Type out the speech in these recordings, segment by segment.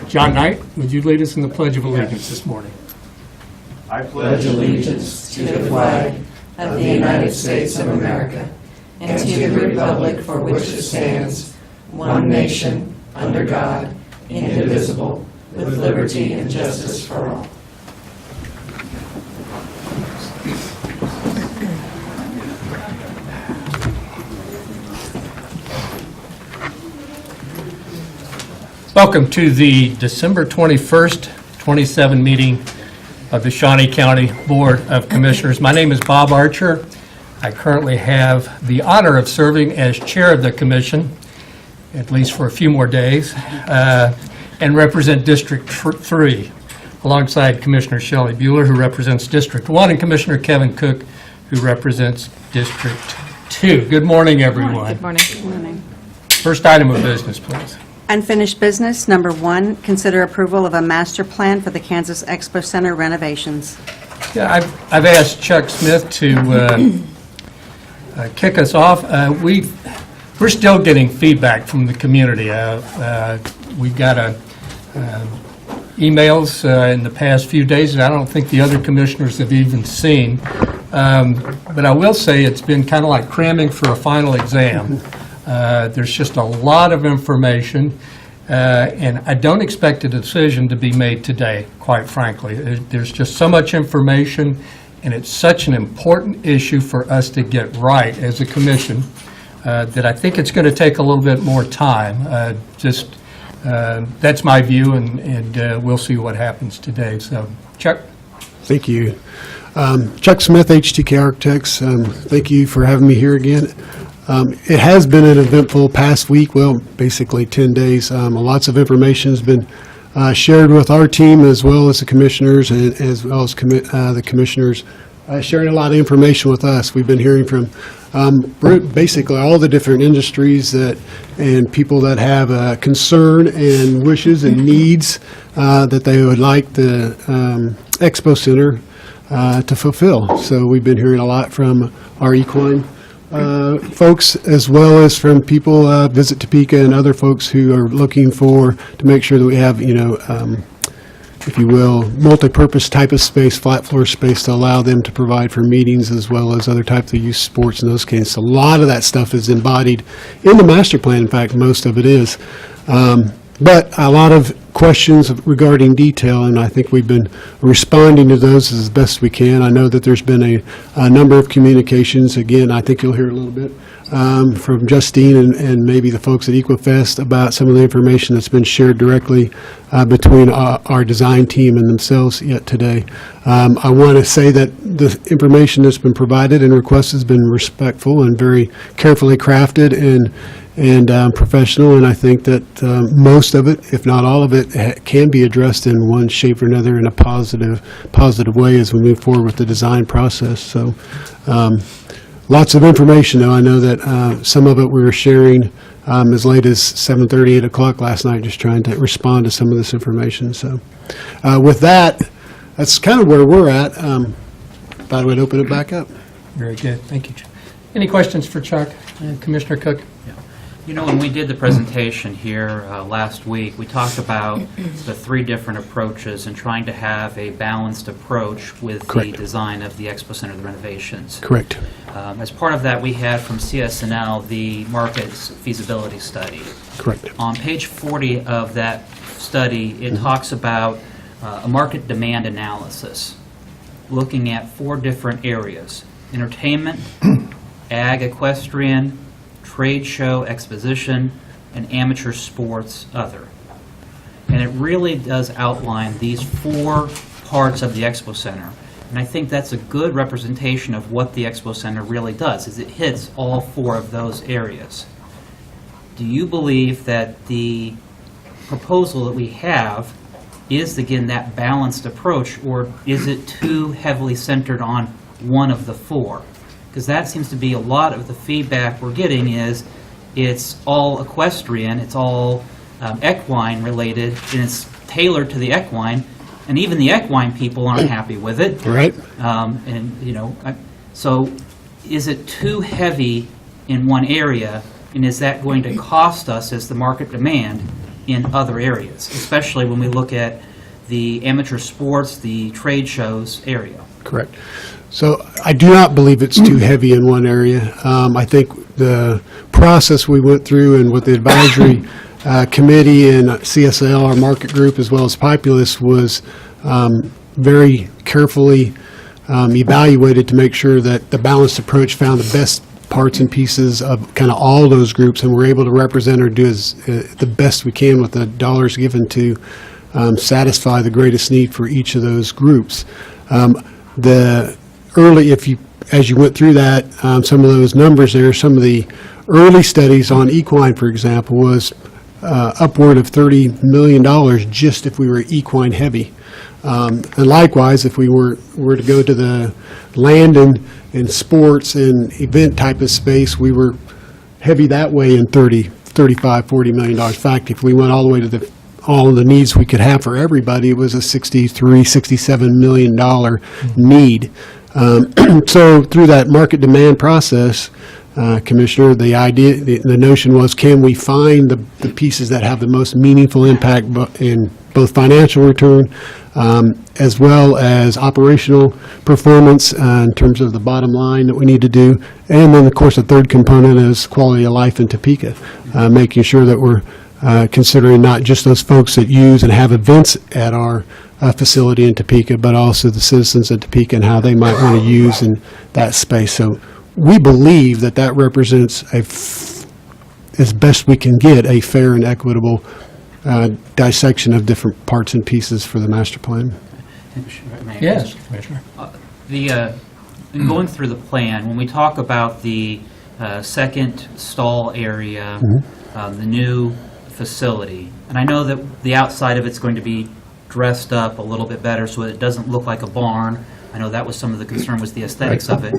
John Knight, would you lead us in the Pledge of Allegiance this morning? I pledge allegiance to the flag of the United States of America and to the republic for which it stands, one nation, under God, indivisible, with liberty and justice for all. Welcome to the December 21st, 27 meeting of the Shawnee County Board of Commissioners. My name is Bob Archer. I currently have the honor of serving as chair of the commission, at least for a few more days, and represent District 3, alongside Commissioner Shelley Bueller, who represents District 1, and Commissioner Kevin Cook, who represents District 2. Good morning, everyone. Good morning. Good morning. First item of business, please. Unfinished business, number 1, consider approval of a master plan for the Kansas Expo Center renovations. Yeah, I've asked Chuck Smith to kick us off. We're still getting feedback from the community. We've got emails in the past few days that I don't think the other commissioners have even seen. But I will say it's been kind of like cramming for a final exam. There's just a lot of information, and I don't expect a decision to be made today, quite frankly. There's just so much information, and it's such an important issue for us to get right as a commission that I think it's going to take a little bit more time. That's my view, and we'll see what happens today. So, Chuck? Thank you. Chuck Smith, HTK Architects. Thank you for having me here again. It has been an eventful past week, well, basically 10 days. Lots of information has been shared with our team as well as the commissioners and as well as the commissioners sharing a lot of information with us. We've been hearing from basically all the different industries and people that have concern and wishes and needs that they would like the Expo Center to fulfill. So we've been hearing a lot from our equine folks, as well as from people, Visit Topeka and other folks who are looking to make sure that we have, if you will, multi-purpose type of space, flat floor space to allow them to provide for meetings as well as other types of youth sports and those kinds. So a lot of that stuff is embodied in the master plan. In fact, most of it is. But a lot of questions regarding detail, and I think we've been responding to those as best we can. I know that there's been a number of communications. Again, I think you'll hear a little bit from Justine and maybe the folks at Equifest about some of the information that's been shared directly between our design team and themselves yet today. I want to say that the information that's been provided and requested has been respectful and very carefully crafted and professional, and I think that most of it, if not all of it, can be addressed in one shape or another in a positive way as we move forward with the design process. So lots of information, though. I know that some of it we were sharing as late as 7:30, 8 o'clock last night, just trying to respond to some of this information. So with that, that's kind of where we're at. Thought we'd open it back up. Very good. Thank you, Chuck. Any questions for Chuck? Commissioner Cook? Yeah. You know, when we did the presentation here last week, we talked about the 3 different approaches and trying to have a balanced approach with Correct. the design of the Expo Center, the renovations. Correct. As part of that, we had from CSNL the market's feasibility study. Correct. On page 40 of that study, it talks about a market demand analysis, looking at 4 different areas: entertainment, ag, equestrian, trade show, exposition, and amateur sports, other. And it really does outline these 4 parts of the Expo Center. And I think that's a good representation of what the Expo Center really does, is it hits all 4 of those areas. Do you believe that the proposal that we have is, again, that balanced approach, or is it too heavily centered on one of the 4? Because that seems to be a lot of the feedback we're getting is it's all equestrian, it's all equine related, and it's tailored to the equine, and even the equine people aren't happy with it. Right. So is it too heavy in one area, and is that going to cost us as the market demand in other areas, especially when we look at the amateur sports, the trade shows area? Correct. So I do not believe it's too heavy in one area. I think the process we went through and with the advisory committee and CSL, our market group, as well as Populous, was very carefully evaluated to make sure that the balanced approach found the best parts and pieces of kind of all those groups, and we're able to represent or do the best we can with the dollars given to satisfy the greatest need for each of those groups. As you went through that, some of those numbers there, some of the early studies on equine, for example, was upward of $30 million just if we were equine heavy. And likewise, if we were to go to the land and sports and event type of space, we were heavy that way in $35, $40 million. In fact, if we went all the way to all the needs we could have for everybody, it was a $63, $67 million need. So through that market demand process, Commissioner, the notion was, can we find the pieces that have the most meaningful impact in both financial return as well as operational performance in terms of the bottom line that we need to do. And then, of course, the third component is quality of life in Topeka, making sure that we're considering not just those folks that use and have events at our facility in Topeka, but also the citizens in Topeka and how they might want to use in that space. So we believe that represents, as best we can get, a fair and equitable dissection of different parts and pieces for the master plan. Yes, Commissioner. In going through the plan, when we talk about the second stall area, the new facility, and I know that the outside of it's going to be dressed up a little bit better so it doesn't look like a barn. I know that was some of the concern, was the aesthetics of it.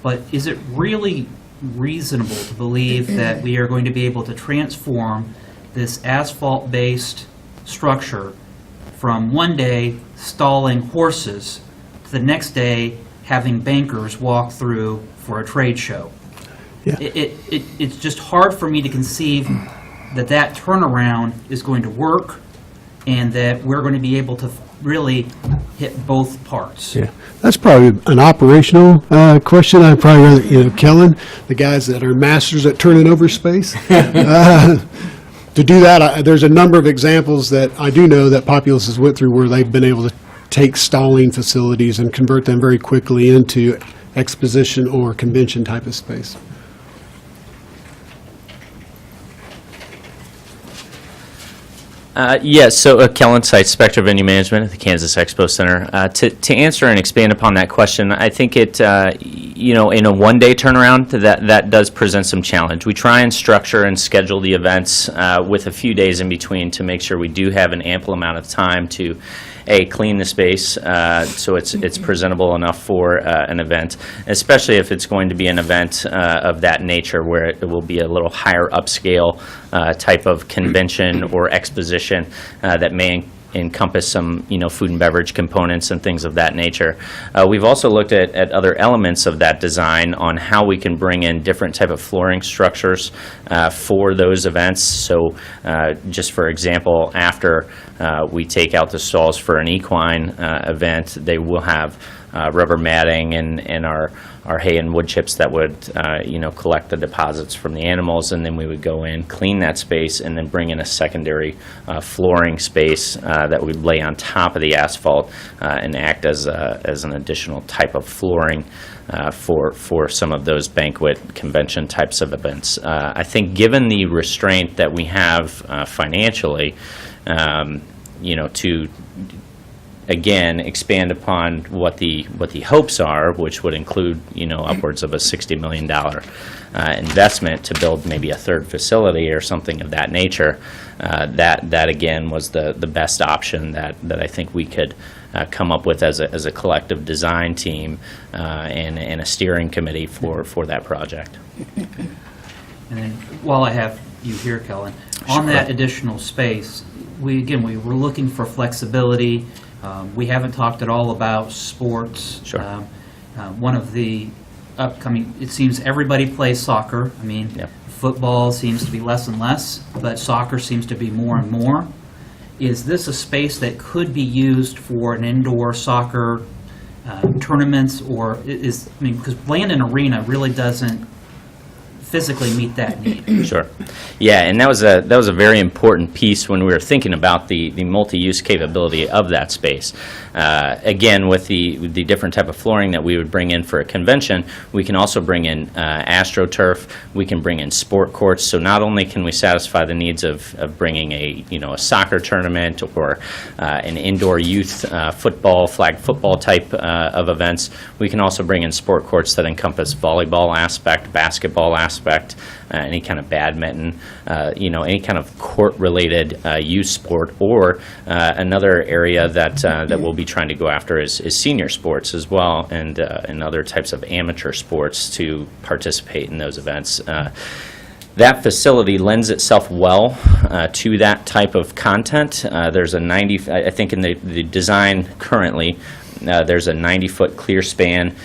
But is it really reasonable to believe that we are going to be able to transform this asphalt-based structure from one day stalling horses to the next day having bankers walk through for a trade show? Yeah. It's just hard for me to conceive that turnaround is going to work and that we're going to be able to really hit both parts. Yeah, that's probably an operational question. I'd probably rather, Kellen, the guys that are masters at turning over space. To do that, there's a number of examples that I do know that Populous has went through where they've been able to take stalling facilities and convert them very quickly into exposition or convention type of space. Yes, so Kellen Seitz, Spectra Venue Management at the Kansas Expo Center. To answer and expand upon that question, I think it, in a one-day turnaround, that does present some challenge. We try and structure and schedule the events with a few days in between to make sure we do have an ample amount of time to clean the space so it's presentable enough for an event, especially if it's going to be an event of that nature where it will be a little higher upscale type of convention or exposition that may encompass some, food and beverage components and things of that nature. We've also looked at other elements of that design on how we can bring in different type of flooring structures for those events. So just for example, after we take out the stalls for an equine event, they will have rubber matting and our hay and wood chips that would, collect the deposits from the animals, and then we would go in, clean that space, and then bring in a secondary flooring space that we'd lay on top of the asphalt and act as an additional type of flooring for some of those banquet convention types of events. I think given the restraint that we have financially, to again expand upon what the hopes are, which would include upwards of a $60 million investment to build maybe a third facility or something of that nature. That again was the best option that I think we could come up with as a collective design team and a steering committee for that project. And then while I have you here, Kellen, on that additional space, we were looking for flexibility. We haven't talked at all about sports. Sure. One of the upcoming, it seems everybody plays soccer. I mean, Yep. football seems to be less and less, but soccer seems to be more and more. Is this a space that could be used for an indoor soccer tournaments, or because Landon Arena really doesn't physically meet that need? Sure. Yeah, and that was a very important piece when we were thinking about the multi-use capability of that space. Again, with the different type of flooring that we would bring in for a convention, we can also bring in AstroTurf. We can bring in sport courts. So not only can we satisfy the needs of bringing a soccer tournament or an indoor youth football, flag football type of events, we can also bring in sport courts that encompass volleyball aspect, basketball aspect, any kind of badminton, any kind of court-related youth sport, or another area that we'll be trying to go after is senior sports as well, and other types of amateur sports to participate in those events. That facility lends itself well to that type of content. There's a 90, I think in the design currently, there's a 90-foot clear span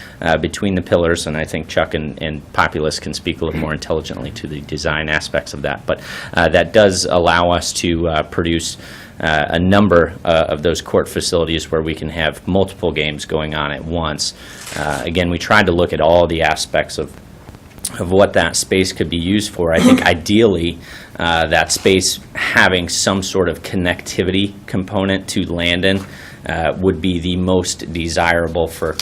between the pillars, and I think Chuck and Populous can speak a little more intelligently to the design aspects of that. But that does allow us to produce a number of those court facilities where we can have multiple games going on at once. Again, we tried to look at all the aspects of what that space could be used for. I think ideally that space having some sort of connectivity component to Landon would be the most desirable for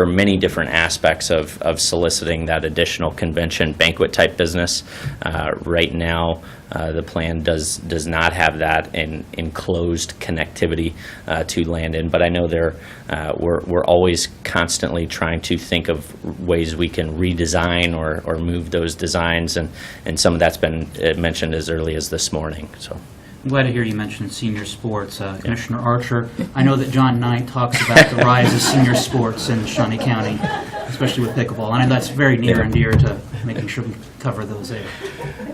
many different aspects of soliciting that additional convention banquet type business. Right now, the plan does not have that enclosed connectivity to Landon, but I know we're always constantly trying to think of ways we can redesign or move those designs, and some of that's been mentioned as early as this morning. So. I'm glad to hear you mentioned senior sports. Commissioner Archer, I know that John Knight talks about the rise of senior sports in Shawnee County, especially with pickleball, and I know that's very near and dear to making sure we cover those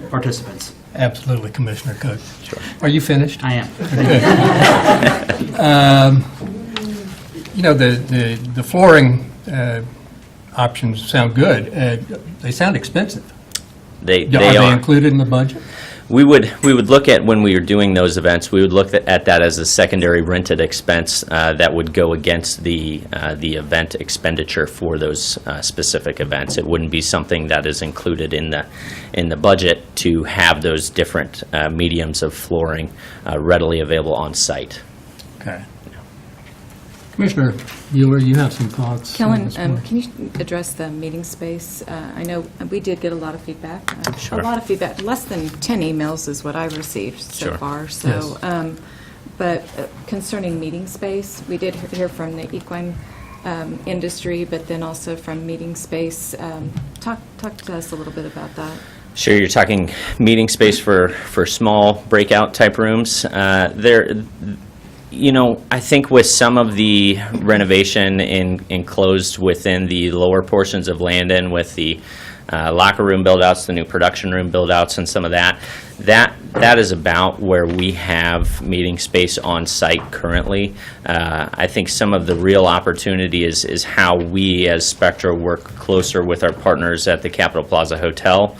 participants. Absolutely, Commissioner Cook. Sure. Are you finished? I am. The flooring options sound good. They sound expensive. They Are they included in the budget? We would look at, when we are doing those events, we would look at that as a secondary rented expense that would go against the event expenditure for those specific events. It wouldn't be something that is included in the budget to have those different mediums of flooring readily available on site. Okay. Commissioner Mueller, you have some thoughts? Kellen, can you address the meeting space? I know we did get a lot of feedback. Sure. A lot of feedback. Less than 10 emails is what I've received so Sure. far. So, but concerning meeting space, we did hear from the equine industry, but then also from meeting space. Talk to us a little bit about that. Sure, you're talking meeting space for small breakout type rooms. I think with some of the renovation enclosed within the lower portions of Landon, with the locker room build-outs, the new production room build-outs, and some of that is about where we have meeting space on site currently. I think some of the real opportunity is how we as Spectra work closer with our partners at the Capitol Plaza Hotel,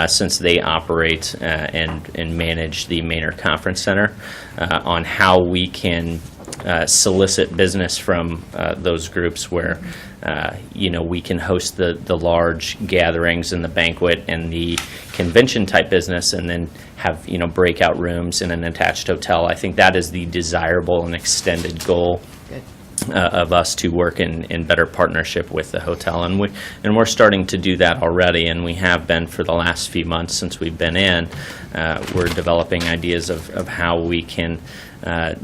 since they operate and manage the Maynard Conference Center, on how we can solicit business from those groups where we can host the large gatherings and the banquet and the convention type business, and then have breakout rooms in an attached hotel. I think that is the desirable and extended goal of us to work in better partnership with the hotel, and we're starting to do that already, and we have been for the last few months since we've been in. We're developing ideas of how we can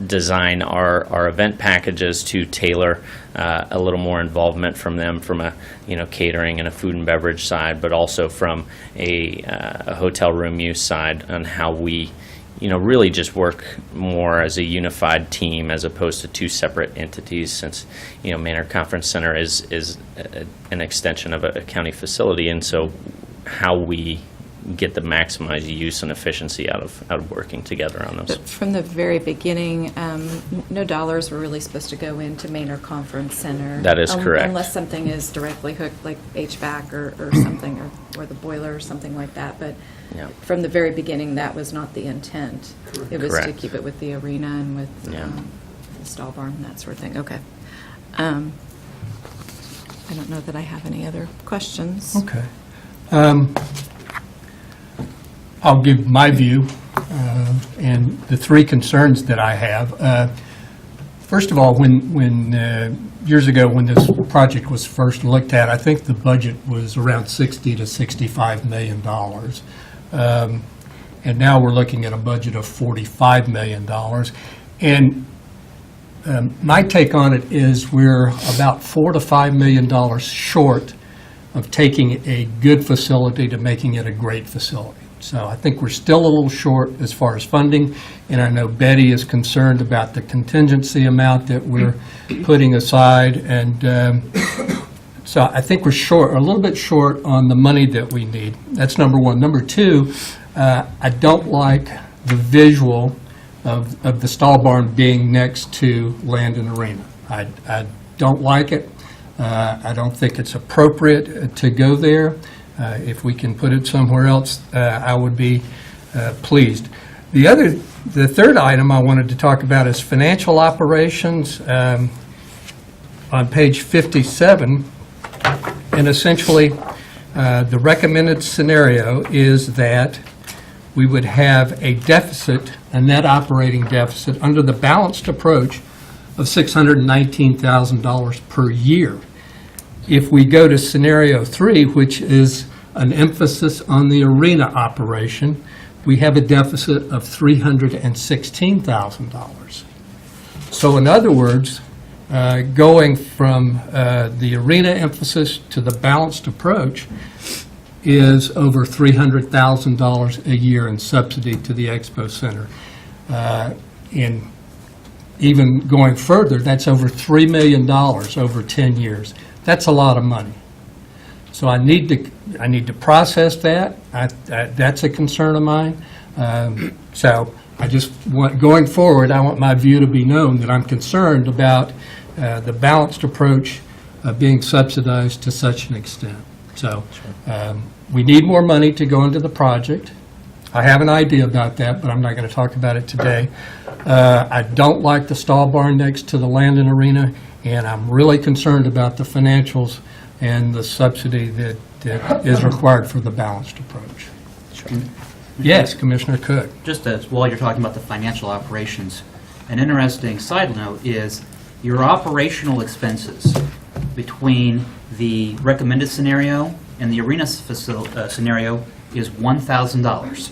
design our event packages to tailor a little more involvement from them, from a catering and a food and beverage side, but also from a hotel room use side, on how we really just work more as a unified team as opposed to two separate entities, since Maynard Conference Center is an extension of a county facility, and so how we get the maximized use and efficiency out of working together on those. But from the very beginning, no dollars were really supposed to go into Manor Conference Center. That is correct. Unless something is directly hooked, like HVAC or something, or the boiler or something like that. But Yeah. from the very beginning, that was not the intent. It was to Correct. keep it with the arena and with Yeah. the stall barn and that sort of thing. Okay. I don't know that I have any other questions. Okay. I'll give my view and the three concerns that I have. First of all, when years ago, when this project was first looked at, I think the budget was around $60 to $65 million. And now we're looking at a budget of $45 million. And my take on it is we're about $4 to $5 million short of taking a good facility to making it a great facility. So I think we're still a little short as far as funding, and I know Betty is concerned about the contingency amount that we're putting aside, and so I think we're short, a little bit short on the money that we need. That's number one. Number two, I don't like the visual of the stall barn being next to Land and Arena. I don't like it. I don't think it's appropriate to go there. If we can put it somewhere else, I would be pleased. The third item I wanted to talk about is financial operations on page 57. And essentially, the recommended scenario is that we would have a deficit, a net operating deficit, under the balanced approach of $619,000 per year. If we go to scenario 3, which is an emphasis on the arena operation, we have a deficit of $316,000. So in other words, going from the arena emphasis to the balanced approach is over $300,000 a year in subsidy to the Expo Center. And even going further, that's over $3 million over 10 years. That's a lot of money. So I need to process that. That's a concern of mine. So I just want, going forward, I want my view to be known that I'm concerned about the balanced approach being subsidized to such an extent. So we need more money to go into the project. I have an idea about that, but I'm not going to talk about it today. I don't like the stall barn next to the Land and Arena, and I'm really concerned about the financials and the subsidy that is required for the balanced approach. Yes, Commissioner Cook. Just as, while you're talking about the financial operations, an interesting side note is your operational expenses between the recommended scenario and the arena scenario is $1,000.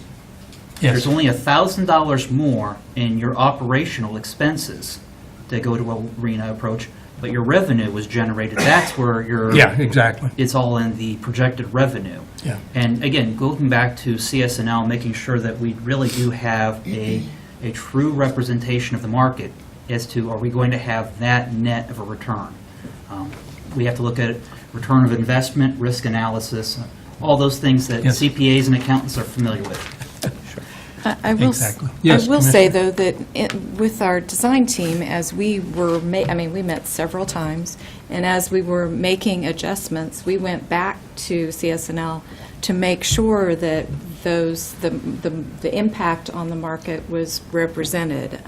There's only $1,000 more in your operational expenses that go to arena approach, but your revenue was generated. That's where your... Yeah, exactly. It's all in the projected revenue. Yeah. And again, going back to CSNL, making sure that we really do have a true representation of the market as to, are we going to have that net of a return? We have to look at return of investment, risk analysis, all those things that Yes. CPAs and accountants are familiar with. I will, Exactly. Yes, I will say, Commissioner. though, that with our design team, as we were, we met several times, and as we were making adjustments, we went back to CSNL to make sure that the impact on the market was represented.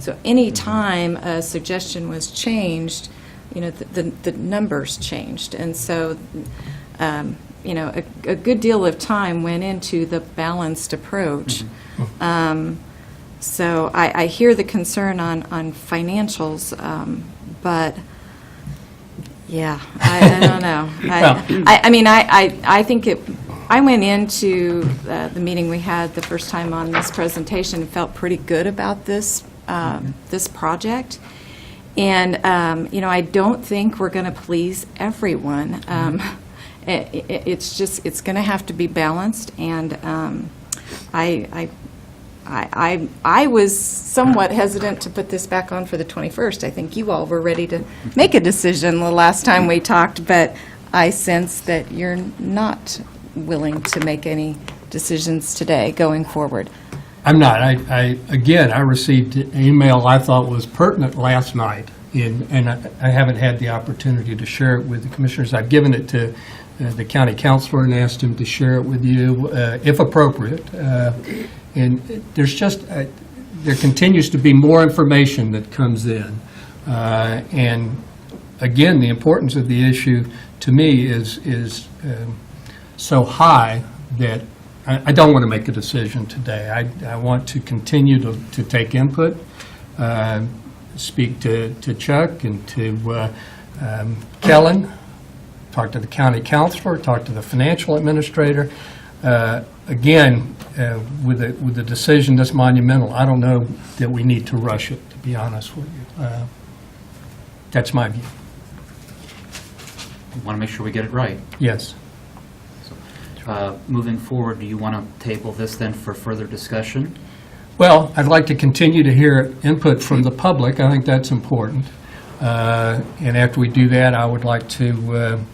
So any time a suggestion was changed, the numbers changed. And so, a good deal of time went into the balanced approach. So I hear the concern on financials, but, yeah, I don't know. I think I went into the meeting we had the first time on this presentation and felt pretty good about this project. And, I don't think we're going to please everyone. It's going to have to be balanced, and I was somewhat hesitant to put this back on for the 21st. I think you all were ready to make a decision the last time we talked, but I sense that you're not willing to make any decisions today going forward? I'm not. Again, I received an email I thought was pertinent last night, and I haven't had the opportunity to share it with the commissioners. I've given it to the county counselor and asked him to share it with you, if appropriate. And there's just, there continues to be more information that comes in. And again, the importance of the issue to me is so high that I don't want to make a decision today. I want to continue to take input, speak to Chuck and to Kellen, talk to the county counselor, talk to the financial administrator. Again, with a decision this monumental, I don't know that we need to rush it, to be honest with you. That's my view. We want to make sure we get it right. Yes. Moving forward, do you want to table this then for further discussion? Well, I'd like to continue to hear input from the public. I think that's important. And after we do that, I would like to,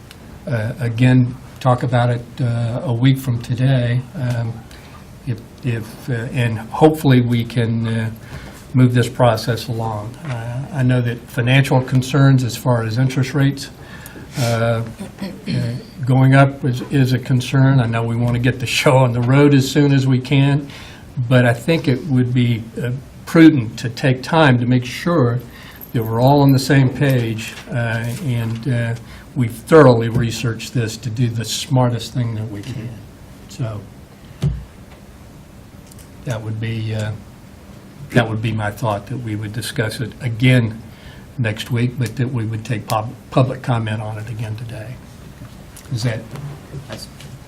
again, talk about it a week from today. And hopefully we can move this process along. I know that financial concerns as far as interest rates going up is a concern. I know we want to get the show on the road as soon as we can, but I think it would be prudent to take time to make sure that we're all on the same page and we've thoroughly researched this to do the smartest thing that we can. So that would be my thought, that we would discuss it again next week, but that we would take public comment on it again today. Is that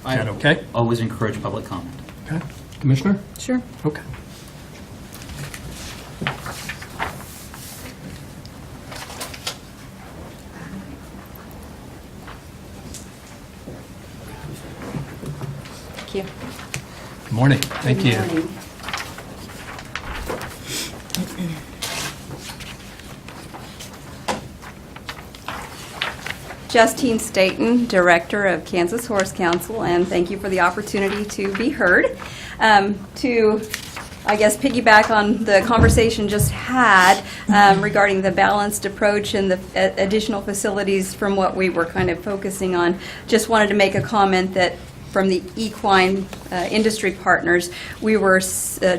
okay? Always encourage public comment. Okay. Commissioner? Sure. Okay. Thank you. Good morning. Thank you. Good morning. Justine Staton, Director of Kansas Horse Council, and thank you for the opportunity to be heard. To, I guess, piggyback on the conversation just had regarding the balanced approach and the additional facilities from what we were kind of focusing on, just wanted to make a comment that from the equine industry partners, we were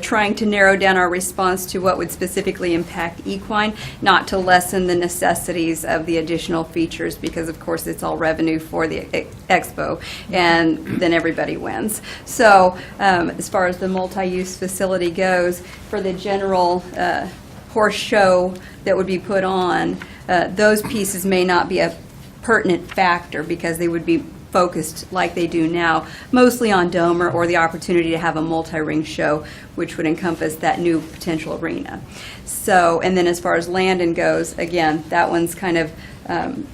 trying to narrow down our response to what would specifically impact equine, not to lessen the necessities of the additional features, because of course it's all revenue for the expo, and then everybody wins. So as far as the multi-use facility goes, for the general horse show that would be put on, those pieces may not be a pertinent factor because they would be focused like they do now, mostly on Domer or the opportunity to have a multi-ring show, which would encompass that new potential arena. So, and then as far as Landon goes, again, that one's kind of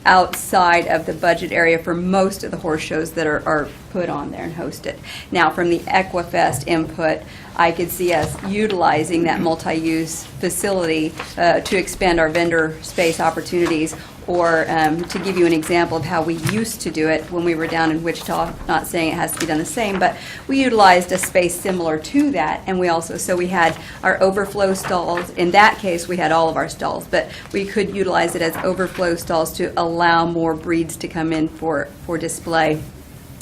outside of the budget area for most of the horse shows that are put on there and hosted. Now, from the Equifest input, I could see us utilizing that multi-use facility to expand our vendor space opportunities, or to give you an example of how we used to do it when we were down in Wichita, not saying it has to be done the same, but we utilized a space similar to that, and we also, so we had our overflow stalls. In that case, we had all of our stalls, but we could utilize it as overflow stalls to allow more breeds to come in for display,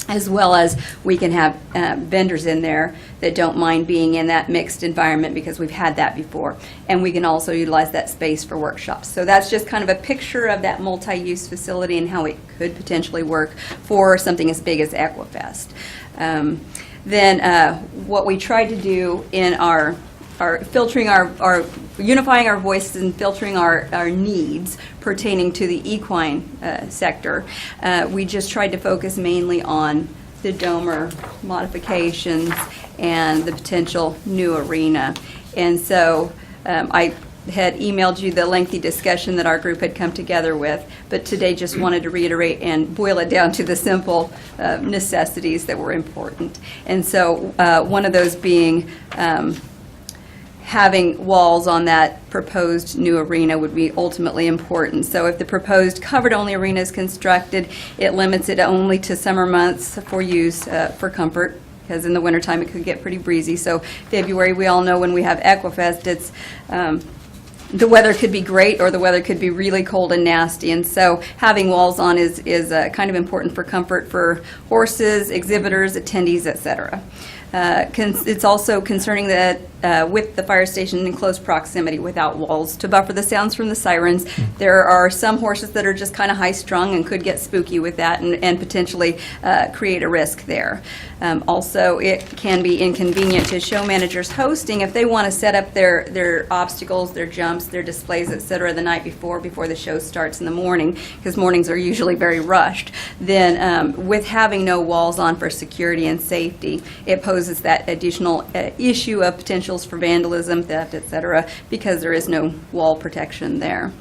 as well as we can have vendors in there that don't mind being in that mixed environment, because we've had that before. And we can also utilize that space for workshops. So that's just kind of a picture of that multi-use facility and how it could potentially work for something as big as Equifest. Then what we tried to do in our filtering our unifying our voices and filtering our needs pertaining to the equine sector, we just tried to focus mainly on the Domer modifications and the potential new arena. And so I had emailed you the lengthy discussion that our group had come together with, but today just wanted to reiterate and boil it down to the simple necessities that were important. And so one of those being having walls on that proposed new arena would be ultimately important. So if the proposed covered-only arena is constructed, it limits it only to summer months for use for comfort because in the wintertime it could get pretty breezy. So February, we all know when we have Equifest, it's the weather could be great or the weather could be really cold and nasty. And so having walls on is kind of important for comfort for horses, exhibitors, attendees, et cetera. It's also concerning that with the fire station in close proximity without walls to buffer the sounds from the sirens, there are some horses that are just kind of high-strung and could get spooky with that and potentially create a risk there. Also, it can be inconvenient to show managers hosting if they want to set up their obstacles, their jumps, their displays, et cetera, the night before the show starts in the morning, because mornings are usually very rushed. Then with having no walls on for security and safety, it poses that additional issue of potentials for vandalism, theft, et cetera, because there is no wall protection there.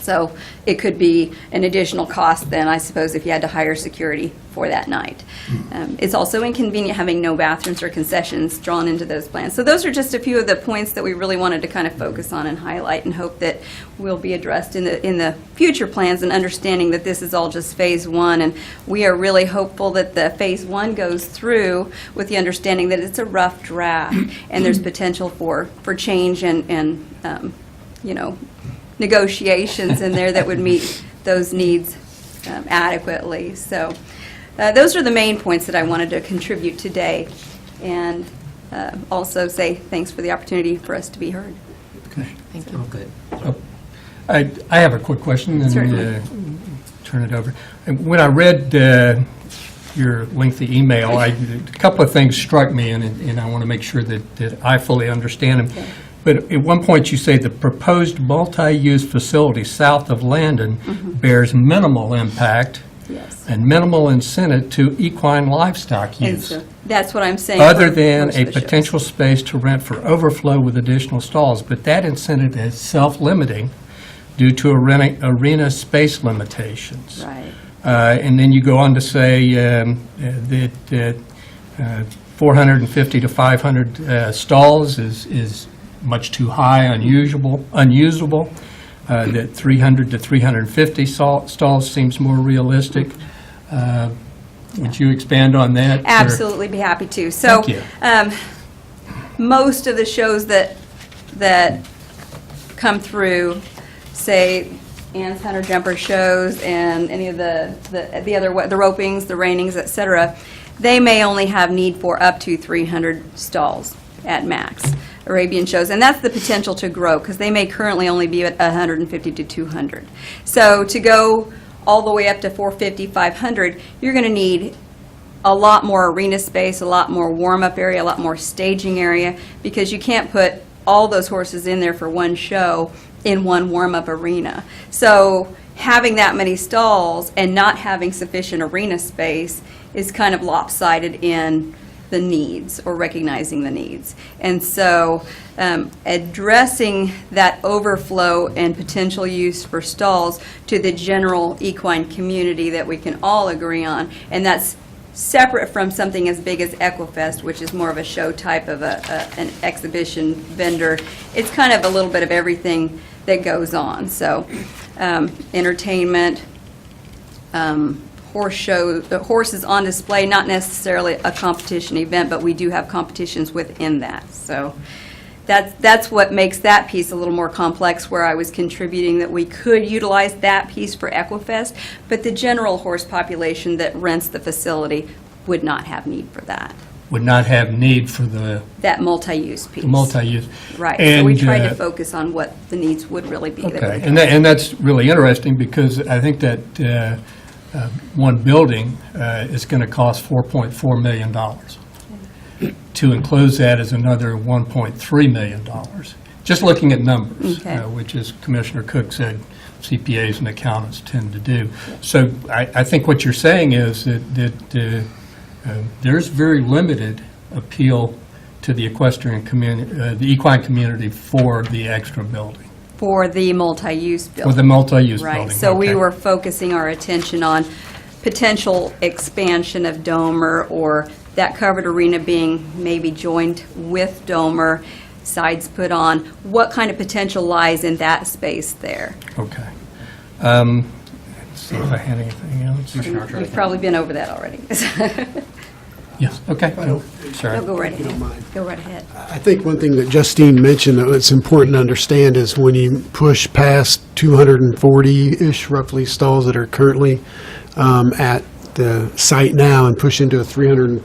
So it could be an additional cost then, I suppose, if you had to hire security for that night. It's also inconvenient having no bathrooms or concessions drawn into those plans. So those are just a few of the points that we really wanted to kind of focus on and highlight and hope that will be addressed in the future plans, and understanding that this is all just phase one. And we are really hopeful that the phase one goes through with the understanding that it's a rough draft and there's potential for change and you know, negotiations in there that would meet those needs adequately. So those are the main points that I wanted to contribute today, and also say thanks for the opportunity for us to be heard. Thank you. Oh, good. I have a quick question, and Certainly. turn it over. And when I read your lengthy email, a couple of things struck me, and I want to make sure that I fully understand them. Okay. But at one point, you say the proposed multi-use facility south of Landon bears minimal impact Yes. and minimal incentive to equine livestock And use, so that's what I'm saying. other for than most a of the shows. potential space to rent for overflow with additional stalls. But that incentive is self-limiting due to arena space limitations. Right. And then you go on to say that 450 to 500 stalls is much too high, unusable, that 300 to 350 stalls seems more realistic. Would you expand on that? or- Absolutely, be happy to. So, Thank you. Most of the shows that come through, say, Ann's Hunter Jumper shows and any of the other, the ropings, the reinings, et cetera, they may only have need for up to 300 stalls at max. Arabian shows, and that's the potential to grow, because they may currently only be at 150 to 200. So to go all the way up to 450, 500, you're going to need a lot more arena space, a lot more warm-up area, a lot more staging area, because you can't put all those horses in there for one show in one warm-up arena. So having that many stalls and not having sufficient arena space is kind of lopsided in the needs, or recognizing the needs. And so addressing that overflow and potential use for stalls to the general equine community that we can all agree on, and that's separate from something as big as Equifest, which is more of a show type of an exhibition vendor. It's kind of a little bit of everything that goes on. So entertainment, horse show, the horses on display, not necessarily a competition event, but we do have competitions within that. So that's what makes that piece a little more complex, where I was contributing that we could utilize that piece for Equifest, but the general horse population that rents the facility would not have need for that. Would not have need for That multi-use piece. the multi-use. Right, so we And, tried to focus on what the needs would really be. that Okay, would and that's really interesting, because I think that one building is going to cost $4.4 million. To enclose that is another $1.3 million. Just looking at numbers, Okay. which, as Commissioner Cook said, CPAs and accountants tend to do. So I think what you're saying is that there's very limited appeal to the equestrian community, the equine community, for the extra building, For the multi-use building. for the multi-use building. Right, so we Okay. were focusing our attention on potential expansion of Domer, or that covered arena being maybe joined with Domer, sides put on. What kind of potential lies in that space there? Okay. Let's see if I had anything else. Commissioner Archer, I You've think- probably been over that already. Yes, okay. Sorry. No, go right If you don't ahead. mind. Go right ahead. I think one thing that Justine mentioned that it's important to understand is when you push past 240-ish roughly stalls that are currently at the site now and push into a 300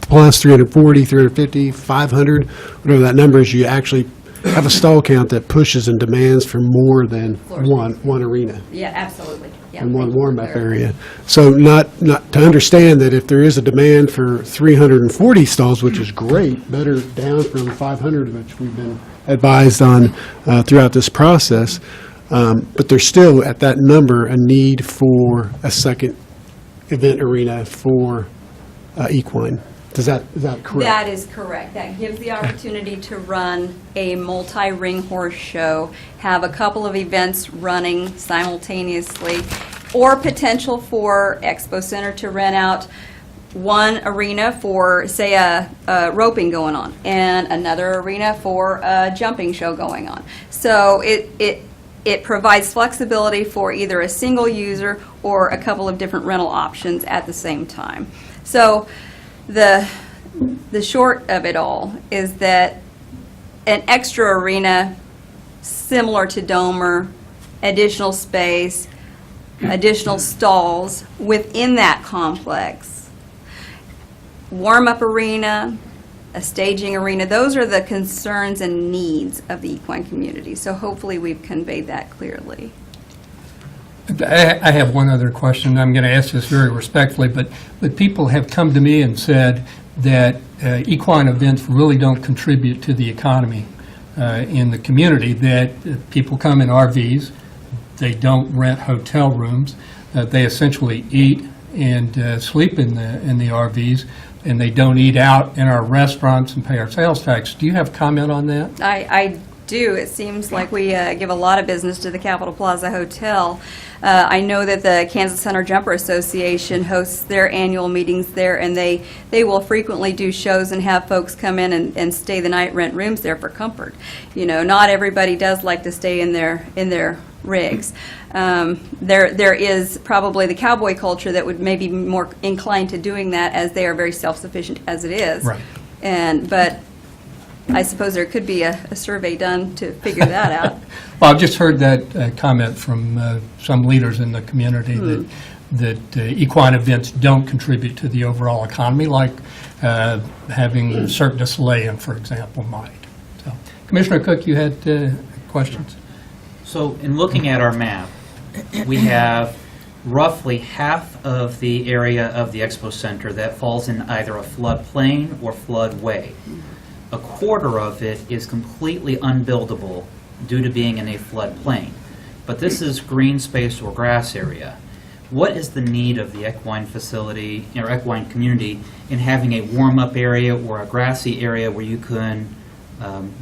plus, 340, 350, 500, whatever that number is, you actually have a stall count that pushes and demands for more than one arena Yeah, absolutely. Yeah, and one thank you for warm-up clarifying. area. So not to understand that if there is a demand for 340 stalls, which is great, better down from 500, which we've been advised on throughout this process, but there's still, at that number, a need for a second event arena for equine. Is that correct? That is correct. That gives the opportunity to run a multi-ring horse show, have a couple of events running simultaneously, or potential for Expo Center to rent out one arena for, say, a roping going on, and another arena for a jumping show going on. So it provides flexibility for either a single user or a couple of different rental options at the same time. So the short of it all is that an extra arena similar to Domer, additional space, additional stalls within that complex, warm-up arena, a staging arena, those are the concerns and needs of the equine community. So hopefully we've conveyed that clearly. I have one other question. I'm going to ask this very respectfully, but people have come to me and said that equine events really don't contribute to the economy in the community, that people come in RVs, they don't rent hotel rooms, they essentially eat and sleep in the RVs, and they don't eat out in our restaurants and pay our sales tax. Do you have comment on that? I do. It seems like we give a lot of business to the Capitol Plaza Hotel. I know that the Kansas Center Jumper Association hosts their annual meetings there, and they will frequently do shows and have folks come in and stay the night, rent rooms there for comfort. You know, not everybody does like to stay in their rigs. There is probably the cowboy culture that would maybe be more inclined to doing that, as they are very self-sufficient as it is. Right. But I suppose there could be a survey done to figure that out. Well, I've just heard that comment from some leaders in the community that equine events don't contribute to the overall economy, like having Cirque du Soleil, for example, might. So, Commissioner Cook, you had questions? So in looking at our map, we have roughly half of the area of the Expo Center that falls in either a floodplain or floodway. A quarter of it is completely unbuildable due to being in a floodplain. But this is green space or grass area. What is the need of the equine facility or equine community in having a warm-up area or a grassy area where you can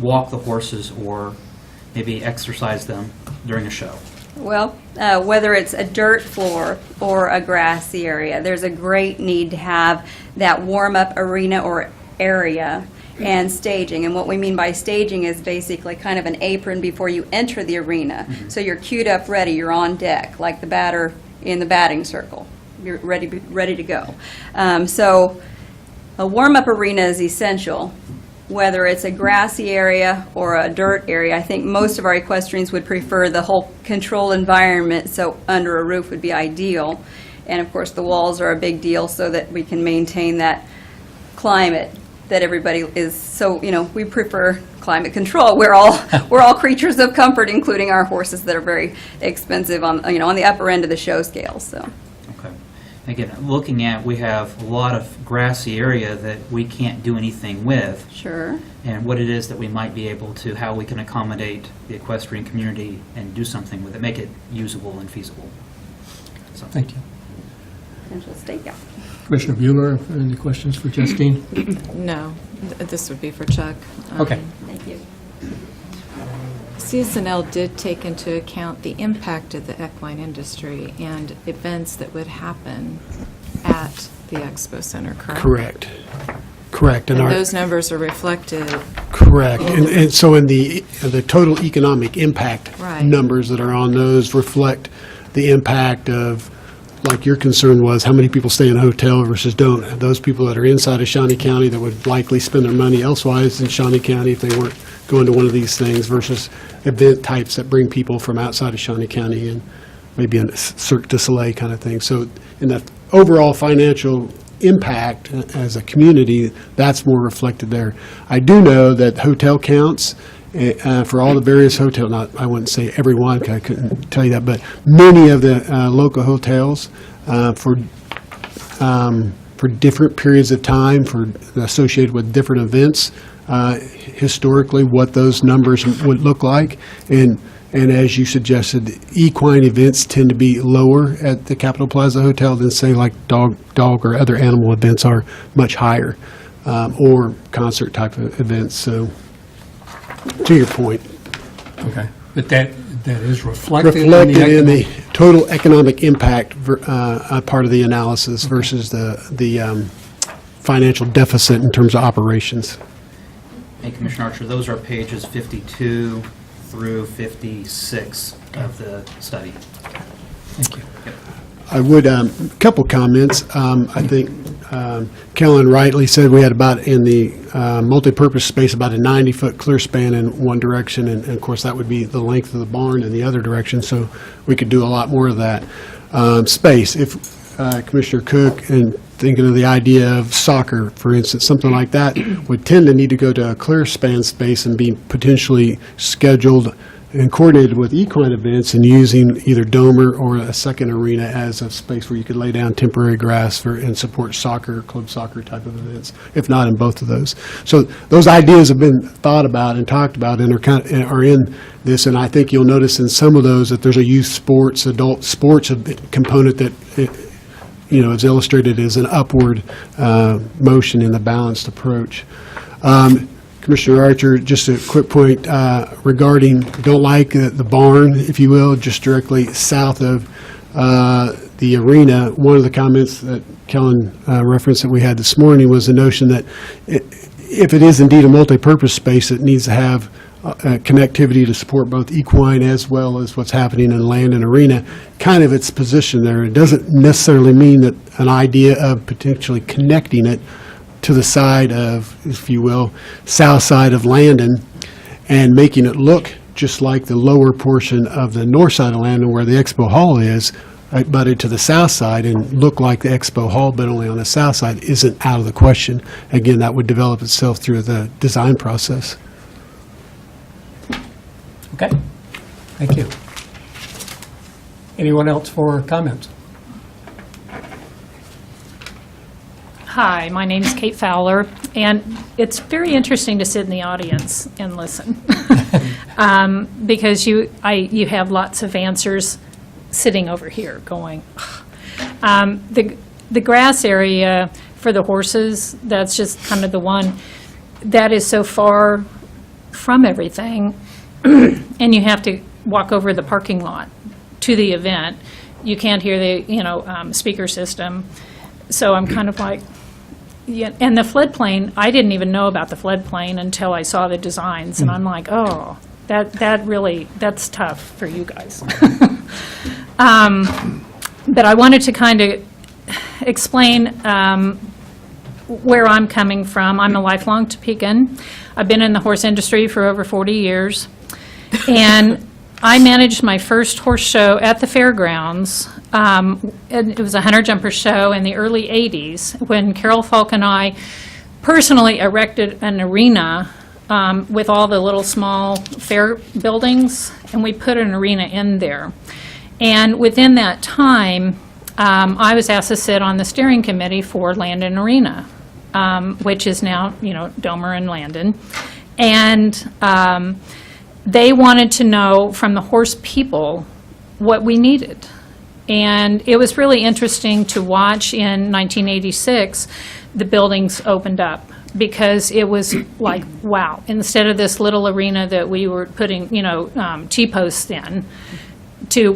walk the horses or maybe exercise them during a show? Well, whether it's a dirt floor or a grassy area, there's a great need to have that warm-up arena or area and staging. And what we mean by staging is basically kind of an apron before you enter the arena. So you're queued up ready, you're on deck, like the batter in the batting circle. You're ready to go. So a warm-up arena is essential. Whether it's a grassy area or a dirt area, I think most of our equestrians would prefer the whole controlled environment, so under a roof would be ideal. And of course, the walls are a big deal so that we can maintain that climate that everybody is. So, you know, we prefer climate control. We're all creatures of comfort, including our horses that are very expensive on the upper end of the show scale. So. Okay. Again, looking at, we have a lot of grassy area that we can't do anything with. Sure. And what it is that we might be able to, how we can accommodate the equestrian community and do something with it, make it usable and feasible. So, Thank you. Potential state, yeah. Commissioner Bueller, any questions for Justine? No, this would be for Chuck. Okay. Thank you. CSNL did take into account the impact of the equine industry and events that would happen at the Expo Center, correct? Correct. And our- those numbers are reflected. Correct. And so in the total economic impact Right. numbers that are on those reflect the impact of like your concern was, how many people stay in a hotel versus don't. Those people that are inside of Shawnee County that would likely spend their money elsewise in Shawnee County if they weren't going to one of these things versus event types that bring people from outside of Shawnee County and maybe a Cirque du Soleil kind of thing. So in the overall financial impact as a community, that's more reflected there. I do know that hotel counts for all the various hotels, I wouldn't say every one, 'cause I couldn't tell you that, but many of the local hotels for different periods of time, associated with different events, historically what those numbers would look like. And as you suggested, equine events tend to be lower at the Capitol Plaza Hotel than, say, like dog or other animal events are much higher, or concert type of events. So, to your point, Okay. But that is reflected in reflected in the the total economic impact part of the analysis versus the financial deficit in terms of operations. And Commissioner Archer, those are pages 52 through 56 of the study. Thank you. I would, couple comments. I think Kellen rightly said we had about, in the multipurpose space, about a 90-foot clear span in one direction, and of course, that would be the length of the barn in the other direction, so we could do a lot more of that. Space, if Commissioner Cook, and thinking of the idea of soccer, for instance, something like that would tend to need to go to a clear span space and be potentially scheduled and coordinated with equine events and using either Domer or a second arena as a space where you could lay down temporary grass and support soccer, club soccer type of events, if not in both of those. So those ideas have been thought about and talked about and are in this, and I think you'll notice in some of those that there's a youth sports, adult sports component that is illustrated as an upward motion in the balanced approach. Commissioner Archer, just a quick point regarding, don't like the barn, if you will, just directly south of the arena. One of the comments that Kellen referenced that we had this morning was the notion that if it is indeed a multi-purpose space, it needs to have connectivity to support both equine as well as what's happening in land and arena, kind of its position there. It doesn't necessarily mean that an idea of potentially connecting it to the side of, if you will, south side of Landon and making it look just like the lower portion of the north side of Landon where the Expo Hall is, butted to the south side and look like the Expo Hall but only on the south side isn't out of the question. Again, that would develop itself through the design process. Okay. Thank you. Anyone else for comments? Hi, my name is Kate Fowler, and it's very interesting to sit in the audience and listen because you have lots of answers sitting over here going. The grass area for the horses, that's just kind of the one that is so far from everything, and you have to walk over the parking lot to the event. You can't hear the speaker system, so I'm kind of like. Yeah, and the floodplain, I didn't even know about the floodplain until I saw the designs, and I'm like, oh, that's tough for you guys. But I wanted to kind of explain where I'm coming from. I'm a lifelong Topekan. I've been in the horse industry for over 40 years, and I managed my first horse show at the fairgrounds. And it was a hunter jumper show in the early 80s when Carol Falk and I personally erected an arena with all the little small fair buildings, and we put an arena in there. And within that time, I was asked to sit on the steering committee for Landon Arena, which is now, Domer and Landon. And they wanted to know from the horse people what we needed. And it was really interesting to watch in 1986, the buildings opened up, because it was like, wow, instead of this little arena that we were putting, T-posts in,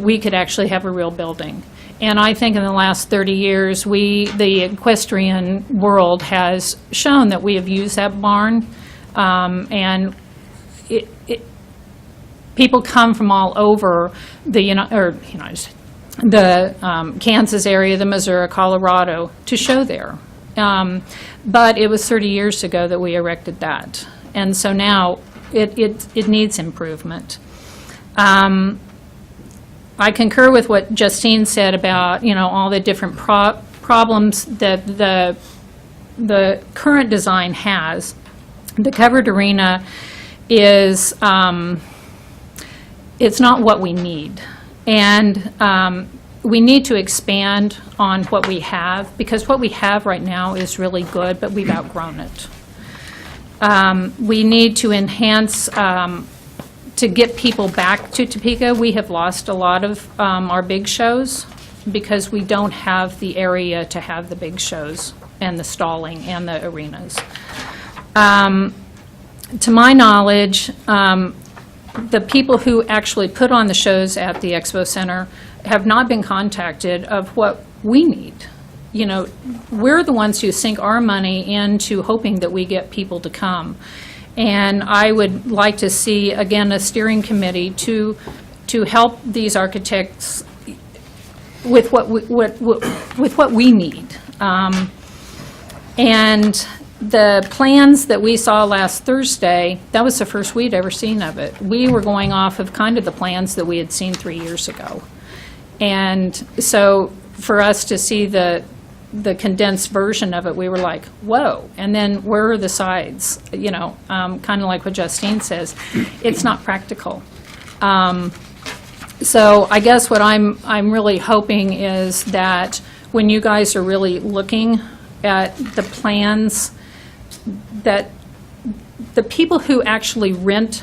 we could actually have a real building. And I think in the last 30 years, the equestrian world has shown that we have used that barn, and people come from all over the United States, Kansas area, the Missouri, Colorado, to show there. But it was 30 years ago that we erected that. And so now it needs improvement. I concur with what Justine said about, all the different problems that the current design has. The covered arena is, it's not what we need. And we need to expand on what we have, because what we have right now is really good, but we've outgrown it. We need to enhance, to get people back to Topeka. We have lost a lot of our big shows because we don't have the area to have the big shows and the stalling and the arenas. To my knowledge, the people who actually put on the shows at the Expo Center have not been contacted of what we need. We're the ones who sink our money into hoping that we get people to come. And I would like to see, again, a steering committee to help these architects with what we need. And the plans that we saw last Thursday, that was the first we'd ever seen of it. We were going off of kind of the plans that we had seen 3 years ago. And so for us to see the condensed version of it, we were like, whoa. And then where are the sides? Kind of like what Justine says, it's not practical. So I guess what I'm really hoping is that when you guys are really looking at the plans, that the people who actually rent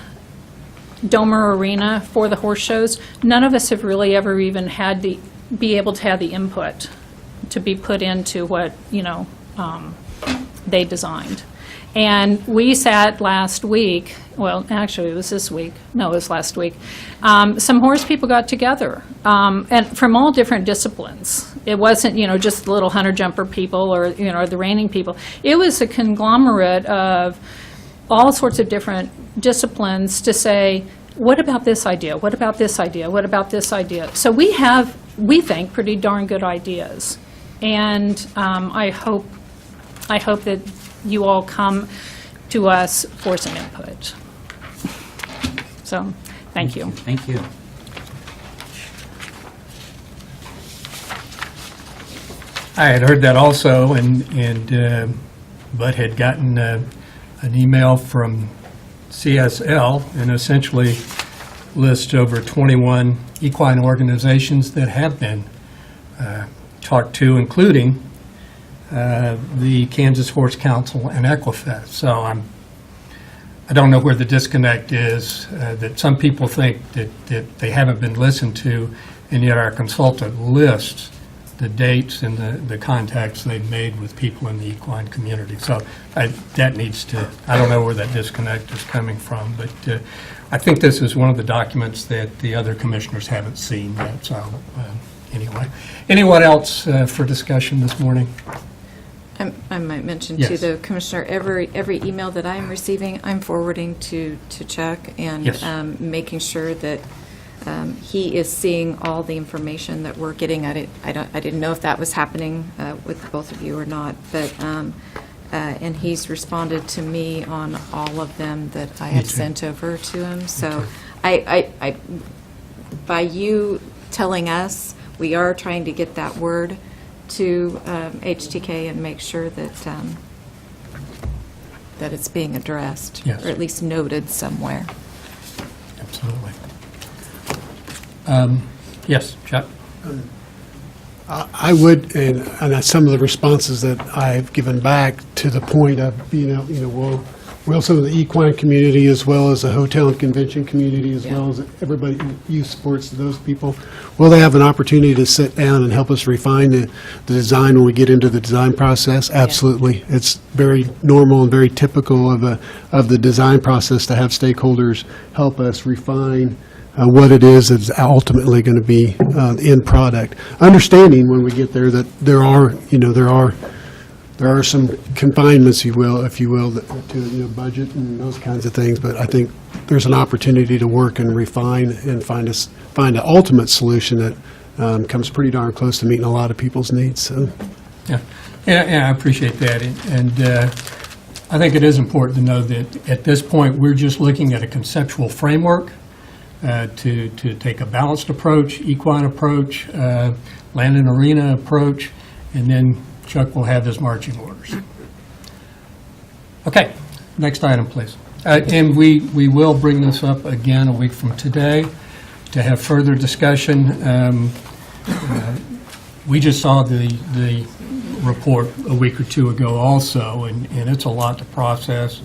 Domer Arena for the horse shows, none of us have really ever even had to be able to have the input to be put into what, they designed. And we sat last week, well, actually, it was this week. No, it was last week. Some horse people got together, and from all different disciplines. It wasn't, just the little hunter jumper people or, the reining people. It was a conglomerate of all sorts of different disciplines to say, what about this idea? What about this idea? What about this idea? So we have, we think, pretty darn good ideas. And I hope that you all come to us for some input. So, thank you. Thank you. I had heard that also, and Bud had gotten an email from CSL and essentially lists over 21 equine organizations that have been talked to, including the Kansas Horse Council and Equifest. So I don't know where the disconnect is, that some people think that they haven't been listened to, and yet our consultant lists the dates and the contacts they've made with people in the equine community. So that needs to, I don't know where that disconnect is coming from, but I think this is one of the documents that the other commissioners haven't seen yet. So anyway, anyone else for discussion this morning? I might mention Yes. to the Commissioner, every email that I'm receiving, I'm forwarding to Chuck and Yes. making sure that he is seeing all the information that we're getting at it. I didn't know if that was happening with both of you or not, but and he's responded to me on all of them that I have too. sent over to him. So too. I by you telling us, we are trying to get that word to HTK and make sure that that it's being addressed, Yes. or at least noted somewhere. Absolutely. Yes, Chuck? I would, and some of the responses that I've given back to the point of, will some of the equine community, as well as the hotel and convention community, as well as everybody, youth sports, those people, will they have an opportunity to sit down and help us refine the design when we get into the design process? Absolutely. It's very normal and very typical of the design process to have stakeholders help us refine what it is that's ultimately going to be the end product. Understanding when we get there that there are some confinements, if you will, to budget and those kinds of things. But I think there's an opportunity to work and refine and find an ultimate solution comes pretty darn close to meeting a lot of people's needs, so. Yeah, I appreciate that. And I think it is important to know that at this point, we're just looking at a conceptual framework to take a balanced approach, equine approach, land and arena approach, and then Chuck will have his marching orders. Okay, next item, please. And we will bring this up again a week from today to have further discussion. We just saw the report a week or two ago also, and it's a lot to process,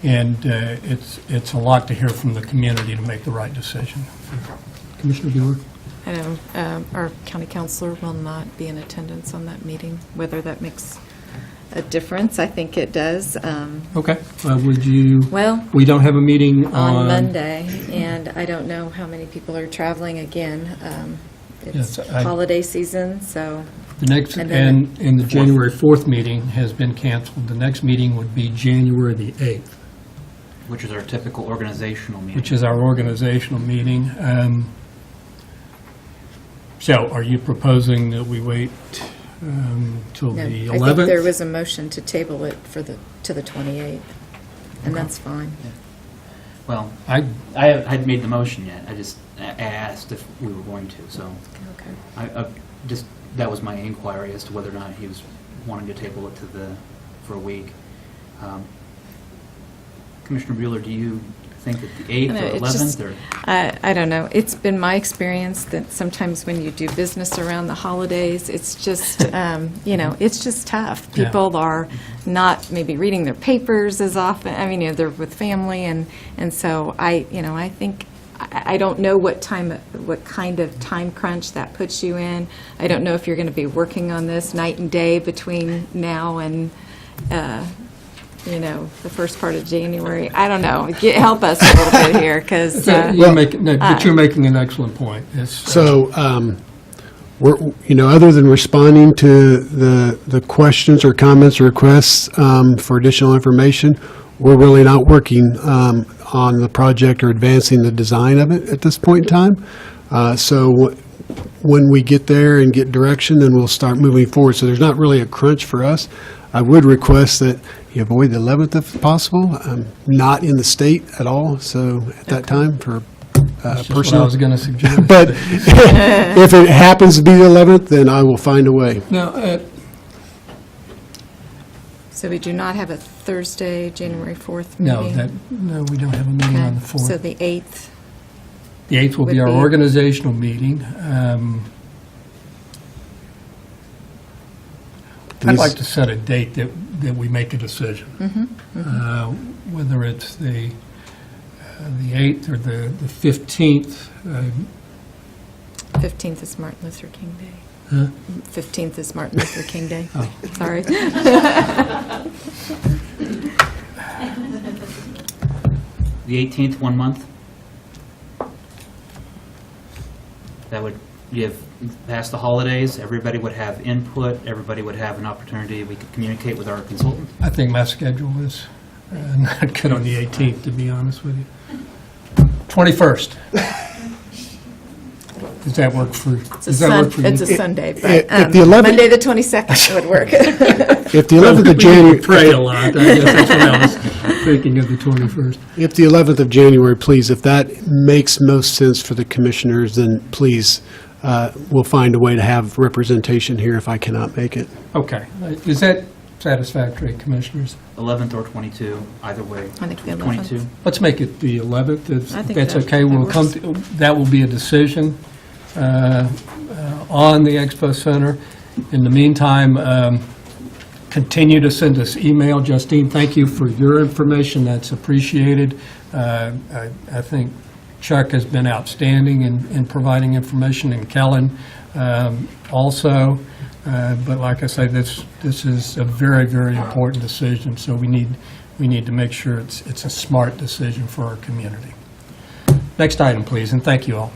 and it's a lot to hear from the community to make the right decision. Commissioner Bueller? I know our county councilor will not be in attendance on that meeting. Whether that makes a difference, I think it does. Okay, would you? Well, We don't have a meeting on Monday, and I don't know how many people are traveling again. It's Yes, I- holiday season, so The next, And then and the January 4th meeting has been canceled. The next meeting would be January the 8th, Which is our typical organizational meeting. which is our organizational meeting. So are you proposing that we wait till no, the I think there 11th? was a motion to table it to the 28th, and that's fine. Well, I I hadn't made the motion yet. I just asked if we were going to, so Okay. I just, that was my inquiry as to whether or not he was wanting to table it for a week. Commissioner Bueller, do you think that the 8th No, or it's just- 11th or? I don't know. It's been my experience that sometimes when you do business around the holidays, it's just, it's just tough. Yeah. People are not maybe reading their papers as often. I mean, they're with family, and so I think, I don't know what kind of time crunch that puts you in. I don't know if you're going to be working on this night and day between now and, the first part of January. I don't know. Help us a little bit here, because. but you're making an excellent point. So, we're, other than responding to the questions or comments or requests for additional information, we're really not working on the project or advancing the design of it at this point in time. So when we get there and get direction, then we'll start moving forward. So there's not really a crunch for us. I would request that you avoid the 11th if possible. I'm not in the state at all, so at that time for That's just what I personal. was going to suggest. But if it happens to be the 11th, then I will find a way. Now, So we do not have a Thursday, January 4th meeting? no, we don't have a meeting on the Okay. So 4th. the 8th, The 8th will be would our be- organizational meeting. I'd like to set a date that we make a decision. Whether it's the 8th or the 15th. 15th is Martin Luther King Day. Huh? 15th is Martin Luther King Day. Oh. Sorry. The 18th, 1 month? That would give, past the holidays, everybody would have input, everybody would have an opportunity, we could communicate with our consultant. I think my schedule is not good on the 18th, to be honest with you. 21st. Does that work for, does that work for you? It's a Sunday, but If the 11th Monday, the 22nd would work. If the 11th of We January, pray a lot. I guess that's what I was thinking of the 21st. if the 11th of January, please, if that makes most sense for the commissioners, then please, we'll find a way to have representation here if I cannot make it. Okay. Is that satisfactory, commissioners? 11th or 22, either way. I think the 11th. 22. Let's make it the 11th, if I think that's that- okay. that We'll come, works. that will be a decision on the Expo Center. In the meantime, continue to send us email. Justine, thank you for your information. That's appreciated. I think Chuck has been outstanding in providing information, and Kellen also. But like I say, this is a very, very important decision, so we need to make sure it's a smart decision for our community. Next item, please, and thank you all.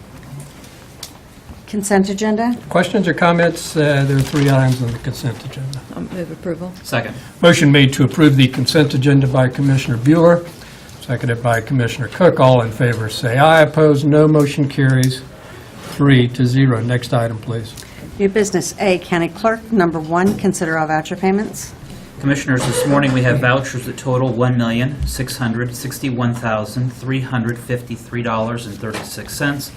Consent agenda? Questions or comments? There are 3 items on the consent agenda. I'll move approval. Second. Motion made to approve the consent agenda by Commissioner Bueller, seconded by Commissioner Cook. All in favor say aye. Opposed, no. Motion carries. 3-0. Next item, please. New business A, County Clerk. Number 1, consider all voucher payments. Commissioners, this morning we have vouchers that total $1,661,353.36.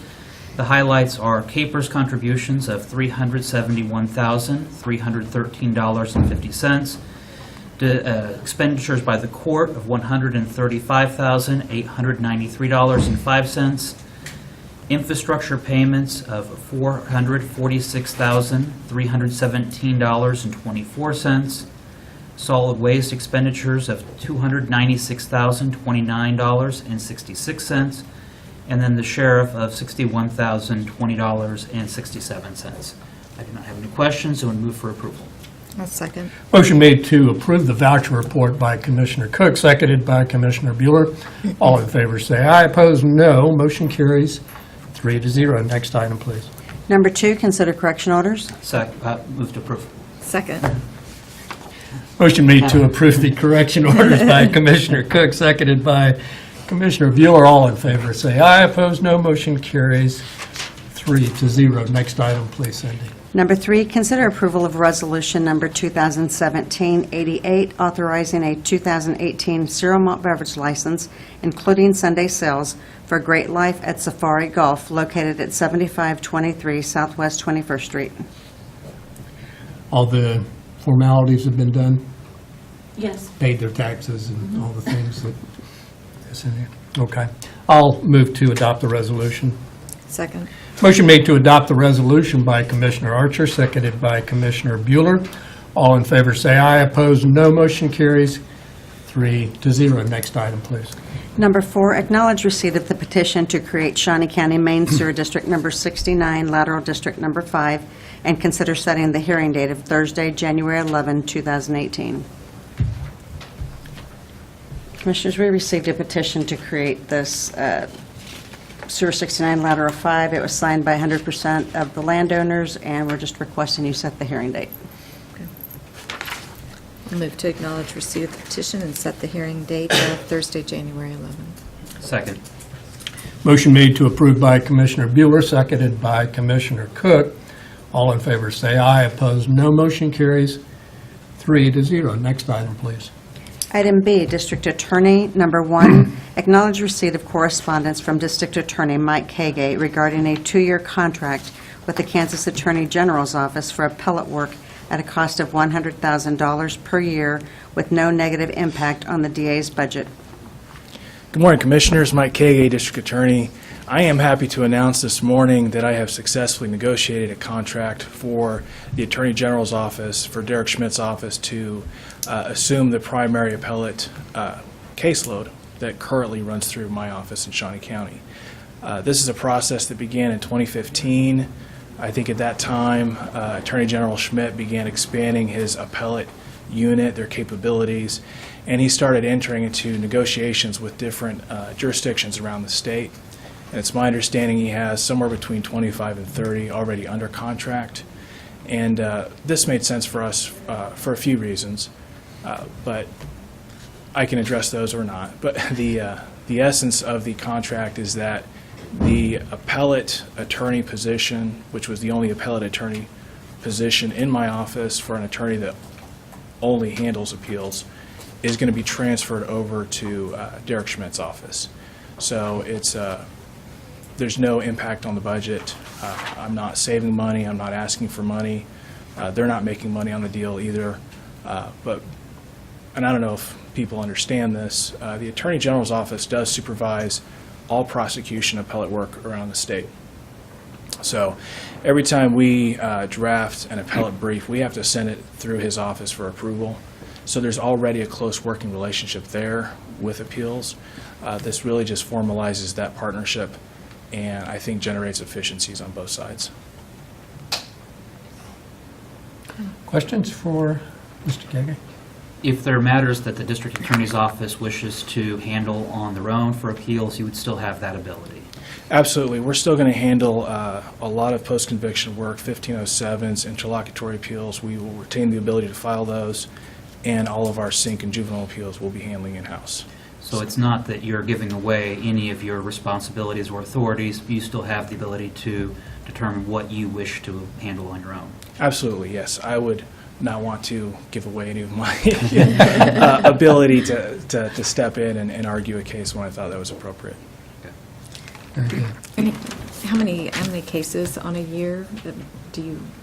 The highlights are Capers contributions of $371,313.50. Expenditures by the court of $135,893.05. Infrastructure payments of $446,317.24. Solid waste expenditures of $296,029.66. And then the sheriff of $61,020.67. I do not have any questions, so I would move for approval. I'll second. Motion made to approve the voucher report by Commissioner Cook, seconded by Commissioner Bueller. All in favor say aye. Opposed, no. Motion carries 3-0. Next item, please. Number 2, consider correction orders. Move to approve. Second. Motion made to approve the correction orders by Commissioner Cook, seconded by Commissioner Bueller. All in favor say aye. Opposed, no. Motion carries 3-0. Next item, please, Cindy. Number 3, consider approval of resolution number 2017-88, authorizing a 2018 zero malt beverage license, including Sunday sales, for Great Life at Safari Golf, located at 7523 Southwest 21st Street. All the formalities have been done? Yes. Paid their taxes and all the things that is in here? Okay. I'll move to adopt the resolution. Second. Motion made to adopt the resolution by Commissioner Archer, seconded by Commissioner Bueller. All in favor say aye. Opposed, no. Motion carries 3-0. Next item, please. Number 4, acknowledge receipt of the petition to create Shawnee County Main Sewer District Number 69, Lateral District Number 5, and consider setting the hearing date of Thursday, January 11, 2018. Commissioners, we received a petition to create this Sewer 69 Lateral 5. It was signed by 100% of the landowners, and we're just requesting you set the hearing date. I'll move to acknowledge receipt of the petition and set the hearing date of Thursday, January 11th. Second. Motion made to approve by Commissioner Bueller, seconded by Commissioner Cook. All in favor say aye. Opposed, no. Motion carries 3-0. Next item, please. Item B, District Attorney, number 1, acknowledge receipt of correspondence from District Attorney Mike Kagay regarding a 2-year contract with the Kansas Attorney General's Office for appellate work at a cost of $100,000 per year with no negative impact on the DA's budget. Good morning, Commissioners. Mike Kagay, District Attorney. I am happy to announce this morning that I have successfully negotiated a contract for the Attorney General's office, for Derek Schmidt's office, to assume the primary appellate caseload that currently runs through my office in Shawnee County. This is a process that began in 2015. I think at that time, Attorney General Schmidt began expanding his appellate unit, their capabilities, and he started entering into negotiations with different jurisdictions around the state. And it's my understanding he has somewhere between 25 and 30 already under contract. And this made sense for us for a few reasons, but I can address those or not. But the essence of the contract is that the appellate attorney position, which was the only appellate attorney position in my office for an attorney that only handles appeals, is going to be transferred over to Derek Schmidt's office. So it's there's no impact on the budget. I'm not saving money. I'm not asking for money. They're not making money on the deal either. And I don't know if people understand this, the Attorney General's office does supervise all prosecution appellate work around the state. So every time we draft an appellate brief, we have to send it through his office for approval. So there's already a close working relationship there with appeals. This really just formalizes that partnership and I think generates efficiencies on both sides. Questions for Mr. Kagay? If there are matters that the district attorney's office wishes to handle on their own for appeals, you would still have that ability. Absolutely. We're still going to handle a lot of post-conviction work, 1507s, interlocutory appeals. We will retain the ability to file those, and all of our sync and juvenile appeals will be handling in-house. So it's not that you're giving away any of your responsibilities or authorities. You still have the ability to determine what you wish to handle on your own. Absolutely, yes. I would not want to give away any of my ability to step in and argue a case when I thought that was appropriate. How many cases on a year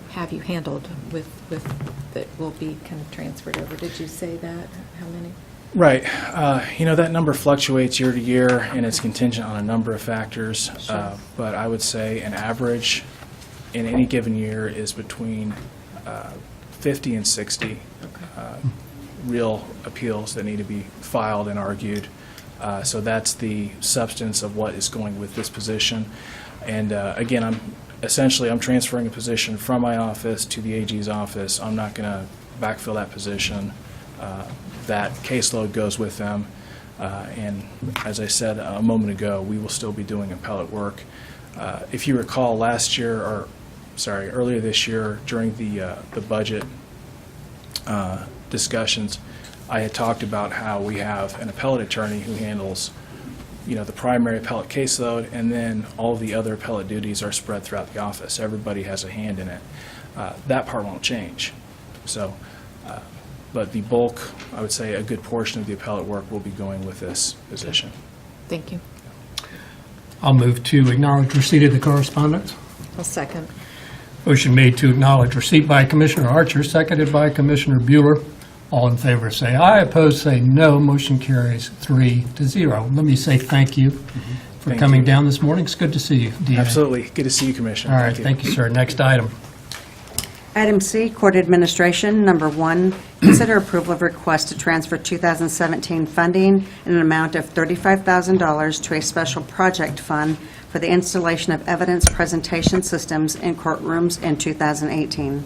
have you handled with that will be kind of transferred over? Did you say that? How many? Right. That number fluctuates year to year, and it's contingent on a number of factors. But I would say an average in any given year is between 50 and 60 real appeals that need to be filed and argued. So that's the substance of what is going with this position. And again, I'm transferring a position from my office to the AG's office. I'm not going to backfill that position. That caseload goes with them. And as I said a moment ago, we will still be doing appellate work. If you recall earlier this year during the budget discussions, I had talked about how we have an appellate attorney who handles the primary appellate caseload, and then all the other appellate duties are spread throughout the office. Everybody has a hand in it. That part won't change. So, but the bulk, I would say a good portion of the appellate work will be going with this position. Thank you. I'll move to acknowledge receipt of the correspondence. I'll second. Motion made to acknowledge receipt by Commissioner Archer, seconded by Commissioner Bueller. All in favor say aye, opposed say no. Motion carries 3-0. Let me say thank you for Thank coming you. down this morning. It's good to see you, DA. Absolutely. Good to see you, Commissioner. All right, thank you, sir. Next item. Item C, Court Administration, number 1, consider approval of request to transfer 2017 funding in an amount of $35,000 to a special project fund for the installation of evidence presentation systems in courtrooms in 2018.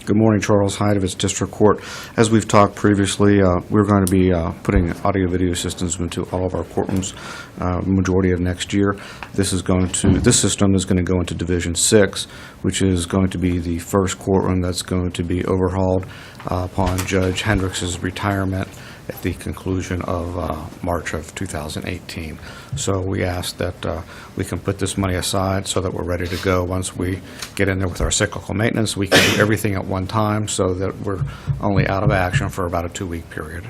Good morning, Charles Heidovitz, District Court. As we've talked previously, we're going to be putting audio-video systems into all of our courtrooms majority of next year. This system is going to go into Division 6, which is going to be the first courtroom that's going to be overhauled upon Judge Hendricks' retirement at the conclusion of March of 2018. So we ask that we can put this money aside so that we're ready to go. Once we get in there with our cyclical maintenance, we can do everything at one time so that we're only out of action for about a 2-week period.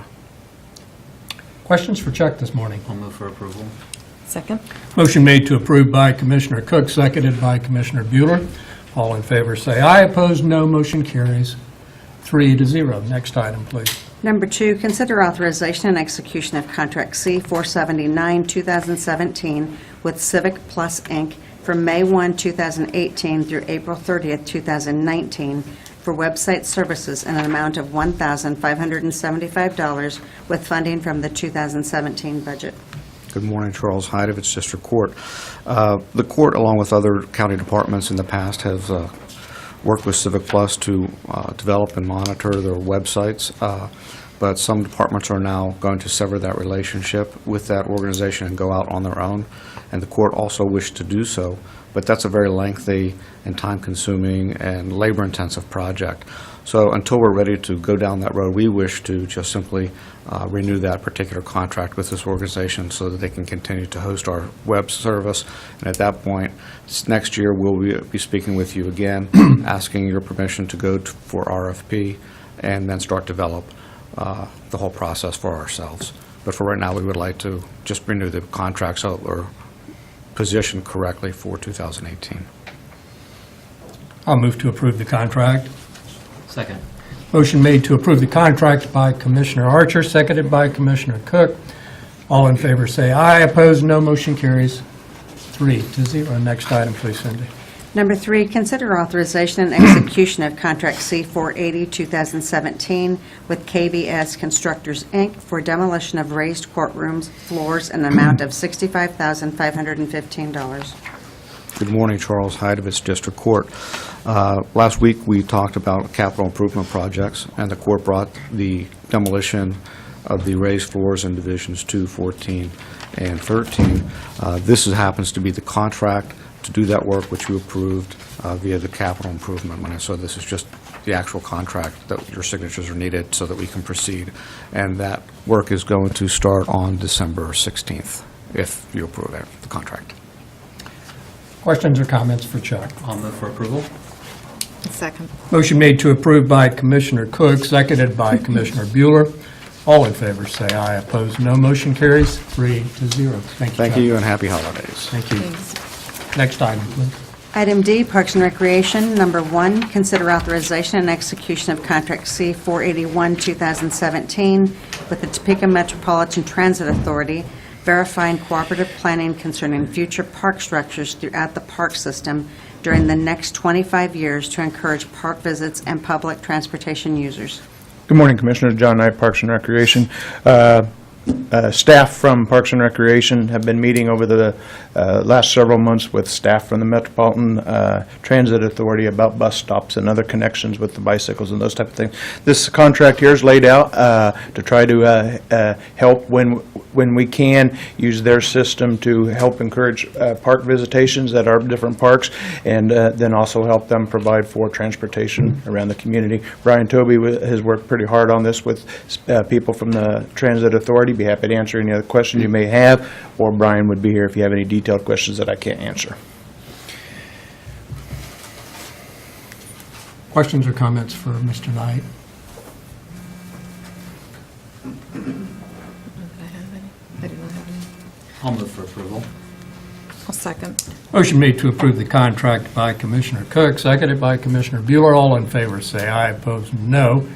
Questions for Chuck this morning? I'll move for approval. Second. Motion made to approve by Commissioner Cook, seconded by Commissioner Bueller. All in favor say aye, opposed no. Motion carries 3-0. Next item, please. Number 2, consider authorization and execution of Contract C-479, 2017 with Civic Plus, Inc. from May 1, 2018 through April 30, 2019 for website services in an amount of $1,575 with funding from the 2017 budget. Good morning, Charles Heidovitz, District Court. The court, along with other county departments in the past, have worked with Civic Plus to develop and monitor their websites, but some departments are now going to sever that relationship with that organization and go out on their own, and the court also wished to do so, but that's a very lengthy and time-consuming and labor-intensive project. So until we're ready to go down that road, we wish to just simply renew that particular contract with this organization so that they can continue to host our web service. And at that point, next year, we'll be speaking with you again, asking your permission to go for RFP and then start develop the whole process for ourselves. But for right now, we would like to just renew the contract so we're positioned correctly for 2018. I'll move to approve the contract. Second. Motion made to approve the contract by Commissioner Archer, seconded by Commissioner Cook. All in favor say aye, opposed no. Motion carries 3-0. Next item, please, Cindy. Number 3, consider authorization and execution of Contract C-480, 2017 with KBS Constructors, Inc. for demolition of raised courtrooms, floors, in an amount of $65,515. Good morning, Charles Heidovitz, District Court. Last week, we talked about capital improvement projects, and the court brought the demolition of the raised floors in Divisions 2, 14, and 13. This happens to be the contract to do that work, which you approved via the capital improvement money. So this is just the actual contract, that your signatures are needed so that we can proceed. And that work is going to start on December 16th, if you approve it, the contract. Questions or comments for Chuck? I'll move for approval. Second. Motion made to approve by Commissioner Cook, seconded by Commissioner Bueller. All in favor, say aye. Opposed, no. Motion carries 3-0. Thank you, Thank Chuck. you, and happy holidays. Thank you. Thanks. Next item, please. Item D, Parks and Recreation. Number 1, consider authorization and execution of Contract C 481, 2017 with the Topeka Metropolitan Transit Authority, verifying cooperative planning concerning future park structures throughout the park system during the next 25 years to encourage park visits and public transportation users. Good morning, Commissioners. John Knight, Parks and Recreation. Staff from Parks and Recreation have been meeting over the last several months with staff from the Metropolitan Transit Authority about bus stops and other connections with the bicycles and those type of things. This contract here is laid out to try to help when we can use their system to help encourage park visitations at our different parks, and then also help them provide for transportation around the community. Brian Toby has worked pretty hard on this with people from the Transit Authority. Be happy to answer any other questions you may have, or Brian would be here if you have any detailed questions that I can't answer. Questions or comments for Mr. Knight? I do not have any. I'll move for approval. I'll second. Motion made to approve the contract by Commissioner Cook, seconded by Commissioner Bueller. All in favor, say aye. Opposed, no.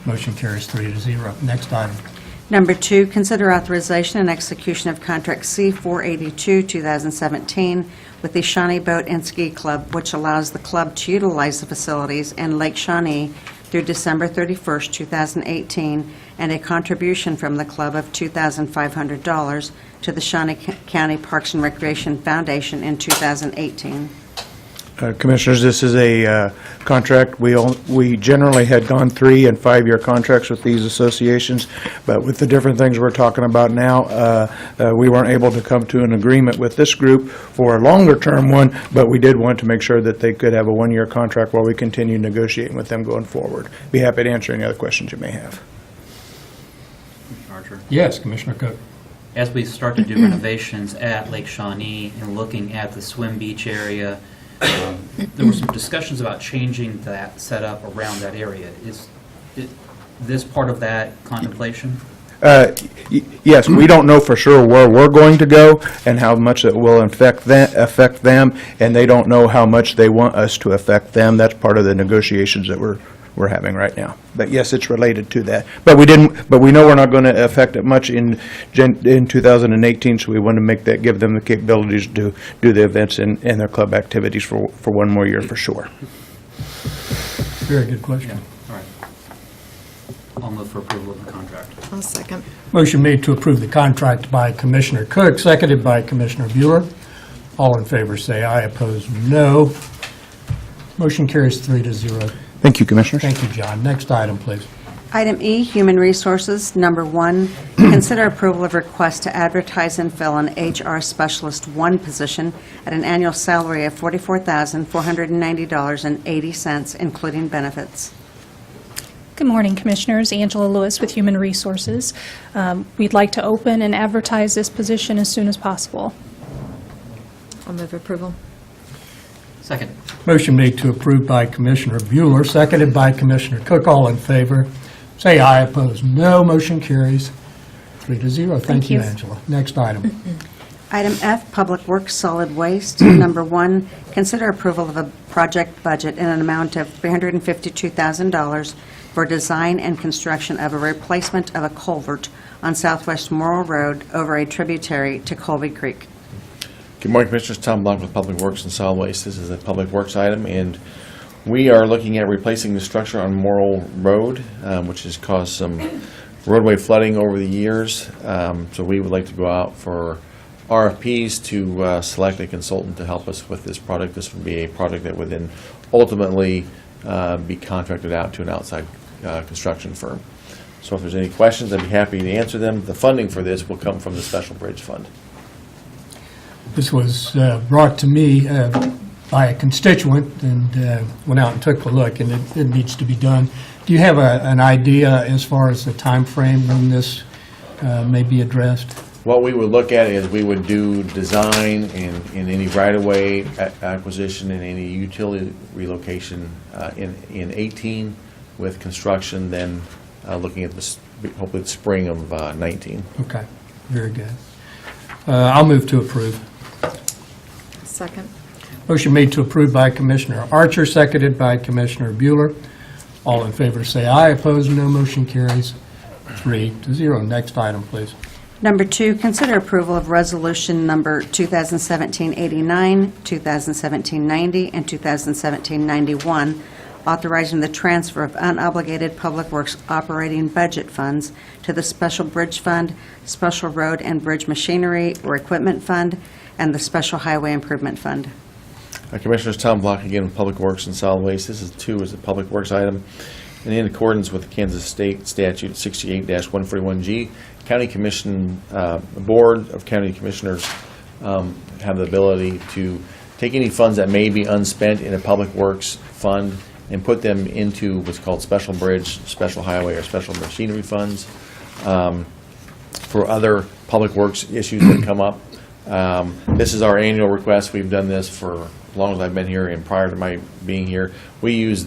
Motion carries 3-0. Next item. Number 2, consider authorization and execution of Contract C 482, 2017 with the Shawnee Boat and Ski Club, which allows the club to utilize the facilities in Lake Shawnee through December 31st, 2018, and a contribution from the club of $2,500 to the Shawnee County Parks and Recreation Foundation in 2018. Commissioners, this is a contract. We generally had gone 3- and 5-year contracts with these associations, but with the different things we're talking about now, we weren't able to come to an agreement with this group for a longer-term one, but we did want to make sure that they could have a 1-year contract while we continue negotiating with them going forward. Be happy to answer any other questions you may have. Archer. Yes, Commissioner Cook. As we start to do renovations at Lake Shawnee and looking at the swim beach area, there were some discussions about changing that setup around that area. Is this part of that contemplation? Yes, we don't know for sure where we're going to go and how much it will affect them, and they don't know how much they want us to affect them. That's part of the negotiations that we're having right now. But yes, it's related to that. But we know we're not going to affect it much in 2018, so we want to give them the capabilities to do the events and their club activities for 1 more year for sure. Very good question. All right. I'll move for approval of the contract. I'll second. Motion made to approve the contract by Commissioner Cook, seconded by Commissioner Bueller. All in favor, say aye. Opposed, no. Motion carries 3-0. Thank you, Commissioners. Thank you, John. Next item, please. Item E, Human Resources. Number 1, consider approval of request to advertise and fill an HR Specialist 1 position at an annual salary of $44,490.80, including benefits. Good morning, Commissioners. Angela Lewis with Human Resources. We'd like to open and advertise this position as soon as possible. I'll move approval. Second. Motion made to approve by Commissioner Bueller, seconded by Commissioner Cook. All in favor, say aye. Opposed, no. Motion carries 3-0. Thank you, you. Angela. Next item. Item F, Public Works Solid Waste. Number 1, consider approval of a project budget in an amount of $352,000 for design and construction of a replacement of a culvert on Southwest Morrill Road over a tributary to Colby Creek. Good morning, Commissioners. Tom Blanc with Public Works and Solid Waste. This is a Public Works item, and we are looking at replacing the structure on Morrill Road, which has caused some roadway flooding over the years. So we would like to go out for RFPs to select a consultant to help us with this project. This would be a project that would then ultimately be contracted out to an outside construction firm. So if there's any questions, I'd be happy to answer them. The funding for this will come from the Special Bridge Fund. This was brought to me by a constituent and went out and took a look, and it needs to be done. Do you have an idea as far as the time frame when this may be addressed? What we would look at is we would do design in any right-of-way acquisition and any utility relocation in 18, with construction then looking at this, hopefully the spring of 19. Okay, very good. I'll move to approve. Second. Motion made to approve by Commissioner Archer, seconded by Commissioner Bueller. All in favor say aye. Opposed, no. Motion carries 3-0. Next item, please. Number 2, consider approval of resolution number 2017-89, 2017-90, and 2017-91, authorizing the transfer of unobligated Public Works operating budget funds to the Special Bridge Fund, Special Road and Bridge Machinery or Equipment Fund, and the Special Highway Improvement Fund. Commissioners, Tom Block again with Public Works and Solid Waste. This is 2 is a Public Works item. And in accordance with the Kansas State Statute 68-141G, County Commission, the Board of County Commissioners have the ability to take any funds that may be unspent in a Public Works fund and put them into what's called Special Bridge, Special Highway, or Special Machinery funds for other Public Works issues that come up. This is our annual request. We've done this for as long as I've been here and prior to my being here. We use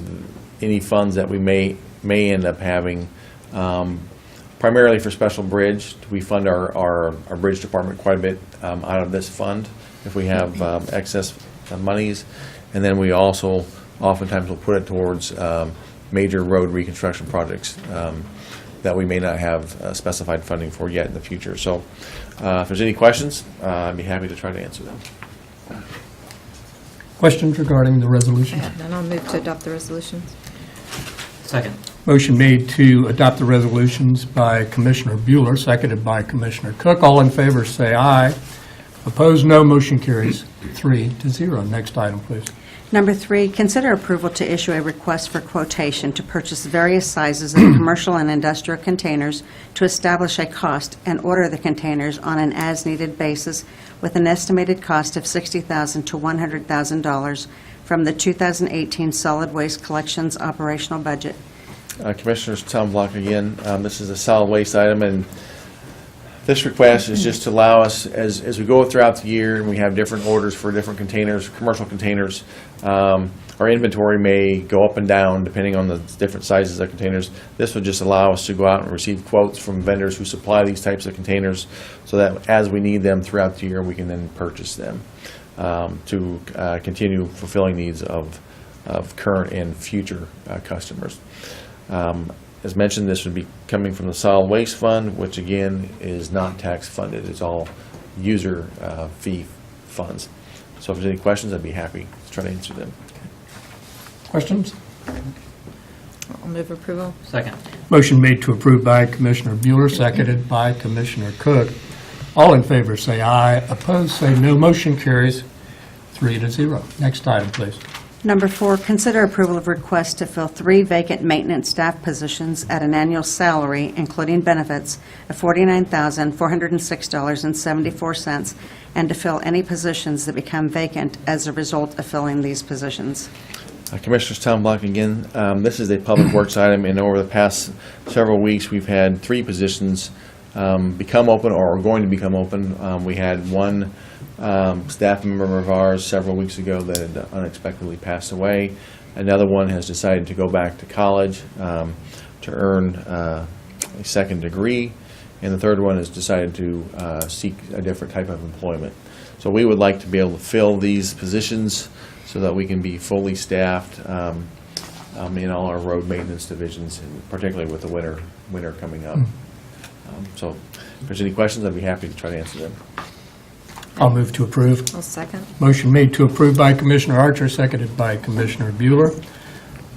any funds that we may end up having, primarily for Special Bridge. We fund our bridge department quite a bit out of this fund if we have excess monies. And then we also oftentimes will put it towards major road reconstruction projects that we may not have specified funding for yet in the future. So if there's any questions, I'd be happy to try to answer them. Questions regarding the resolution? And I'll move to adopt the resolutions. Second. Motion made to adopt the resolutions by Commissioner Bueller, seconded by Commissioner Cook. All in favor say aye. Opposed, no. Motion carries 3-0. Next item, please. Number 3, consider approval to issue a request for quotation to purchase various sizes of commercial and industrial containers to establish a cost and order the containers on an as-needed basis with an estimated cost of $60,000 to $100,000 from the 2018 Solid Waste Collections operational budget. Commissioners, Tom Block again. This is a solid waste item, and this request is just to allow us, as we go throughout the year and we have different orders for different containers, commercial containers, our inventory may go up and down depending on the different sizes of containers. This would just allow us to go out and receive quotes from vendors who supply these types of containers so that as we need them throughout the year, we can then purchase them to continue fulfilling needs of current and future customers. As mentioned, this would be coming from the Solid Waste Fund, which again is not tax funded. It's all user fee funds. So if there's any questions, I'd be happy to try to answer them. Questions? I'll move approval. Second. Motion made to approve by Commissioner Bueller, seconded by Commissioner Cook. All in favor say aye. Opposed say no. Motion carries 3-0. Next item, please. Number 4, consider approval of request to fill 3 vacant maintenance staff positions at an annual salary, including benefits, of $49,406.74, and to fill any positions that become vacant as a result of filling these positions. Commissioners, Tom Block again. This is a Public Works item, and over the past several weeks, we've had 3 positions become open or are going to become open. We had one staff member of ours several weeks ago that had unexpectedly passed away. Another one has decided to go back to college to earn a second degree, and the third one has decided to seek a different type of employment. So we would like to be able to fill these positions so that we can be fully staffed in all our road maintenance divisions, and particularly with the winter coming up. So if there's any questions, I'd be happy to try to answer them. I'll move to approve. I'll second. Motion made to approve by Commissioner Archer, seconded by Commissioner Bueller.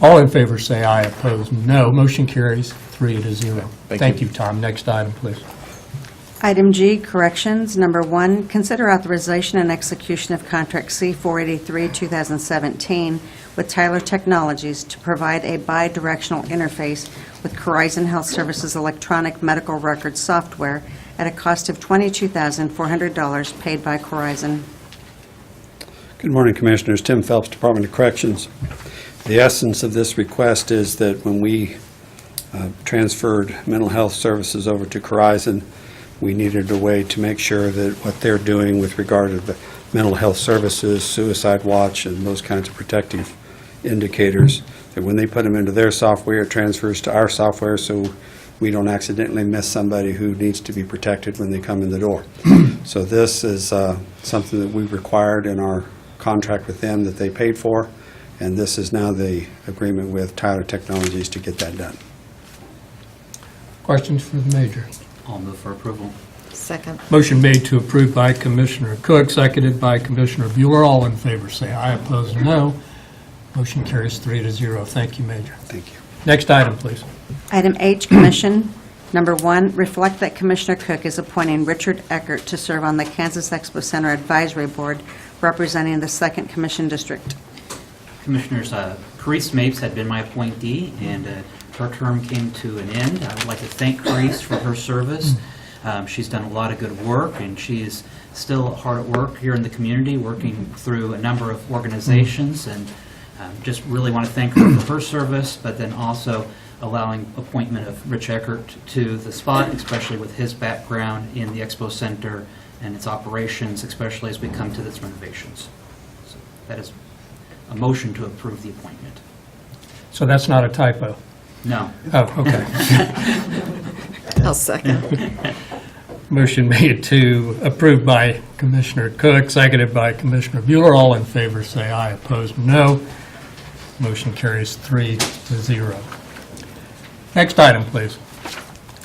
All in favor say aye. Opposed, no. Motion carries 3-0. Thank you, Tom. Next item, please. Item G, corrections. Number 1, consider authorization and execution of contract C-483, 2017 with Tyler Technologies to provide a bi-directional interface with Corizon Health Services electronic medical record software at a cost of $22,400 paid by Corizon. Good morning, Commissioners. Tim Phelps, Department of Corrections. The essence of this request is that when we transferred mental health services over to Corizon, we needed a way to make sure that what they're doing with regard to the mental health services, suicide watch, and those kinds of protective indicators, that when they put them into their software, it transfers to our software so we don't accidentally miss somebody who needs to be protected when they come in the door. So this is something that we required in our contract with them that they paid for, and this is now the agreement with Tyler Technologies to get that done. Questions for the Major? I'll move for approval. Second. Motion made to approve by Commissioner Cook, seconded by Commissioner Bueller. All in favor, say aye. Opposed, no. Motion carries 3-0. Thank you, Major. Thank you. Next item, please. Item H, Commission. Number 1, reflect that Commissioner Cook is appointing Richard Eckert to serve on the Kansas Expo Center Advisory Board representing the 2nd Commission District. Commissioners, Carice Mapes had been my appointee, and her term came to an end. I would like to thank Carice for her service. She's done a lot of good work, and she is still hard at work here in the community, working through a number of organizations, and just really want to thank her for her service, but then also allowing appointment of Rich Eckert to the spot, especially with his background in the Expo Center and its operations, especially as we come to its renovations. So that is a motion to approve the appointment. So that's not a typo? No. Oh, okay. I'll second. Motion made to approve by Commissioner Cook, seconded by Commissioner Bueller. All in favor, say aye. Opposed, no. Motion carries 3-0. Next item, please.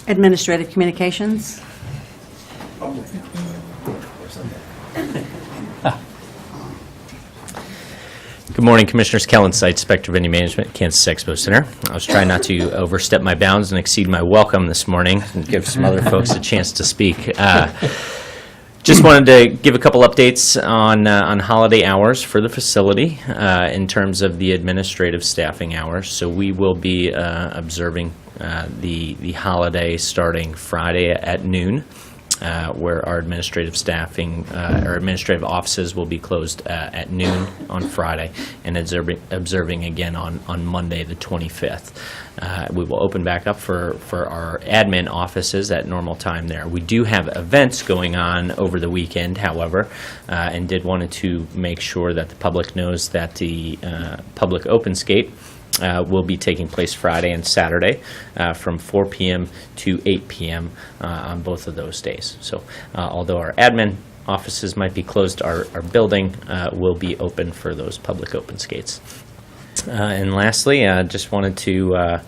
Administrative Communications. Good morning, Commissioners. Kellen Seitz, Inspector of Venue Management, Kansas Expo Center. I was trying not to overstep my bounds and exceed my welcome this morning and give some other folks a chance to speak. Just wanted to give a couple updates on holiday hours for the facility in terms of the administrative staffing hours. So we will be observing the holiday starting Friday at noon, where our administrative staffing, our administrative offices will be closed at noon on Friday, and observing again on Monday, the 25th. We will open back up for our admin offices at normal time there. We do have events going on over the weekend, however, and did wanted to make sure that the public knows that the public open skate will be taking place Friday and Saturday from 4 p.m. to 8 p.m. On both of those days. So although our admin offices might be closed, our building will be open for those public open skates. And lastly, just wanted to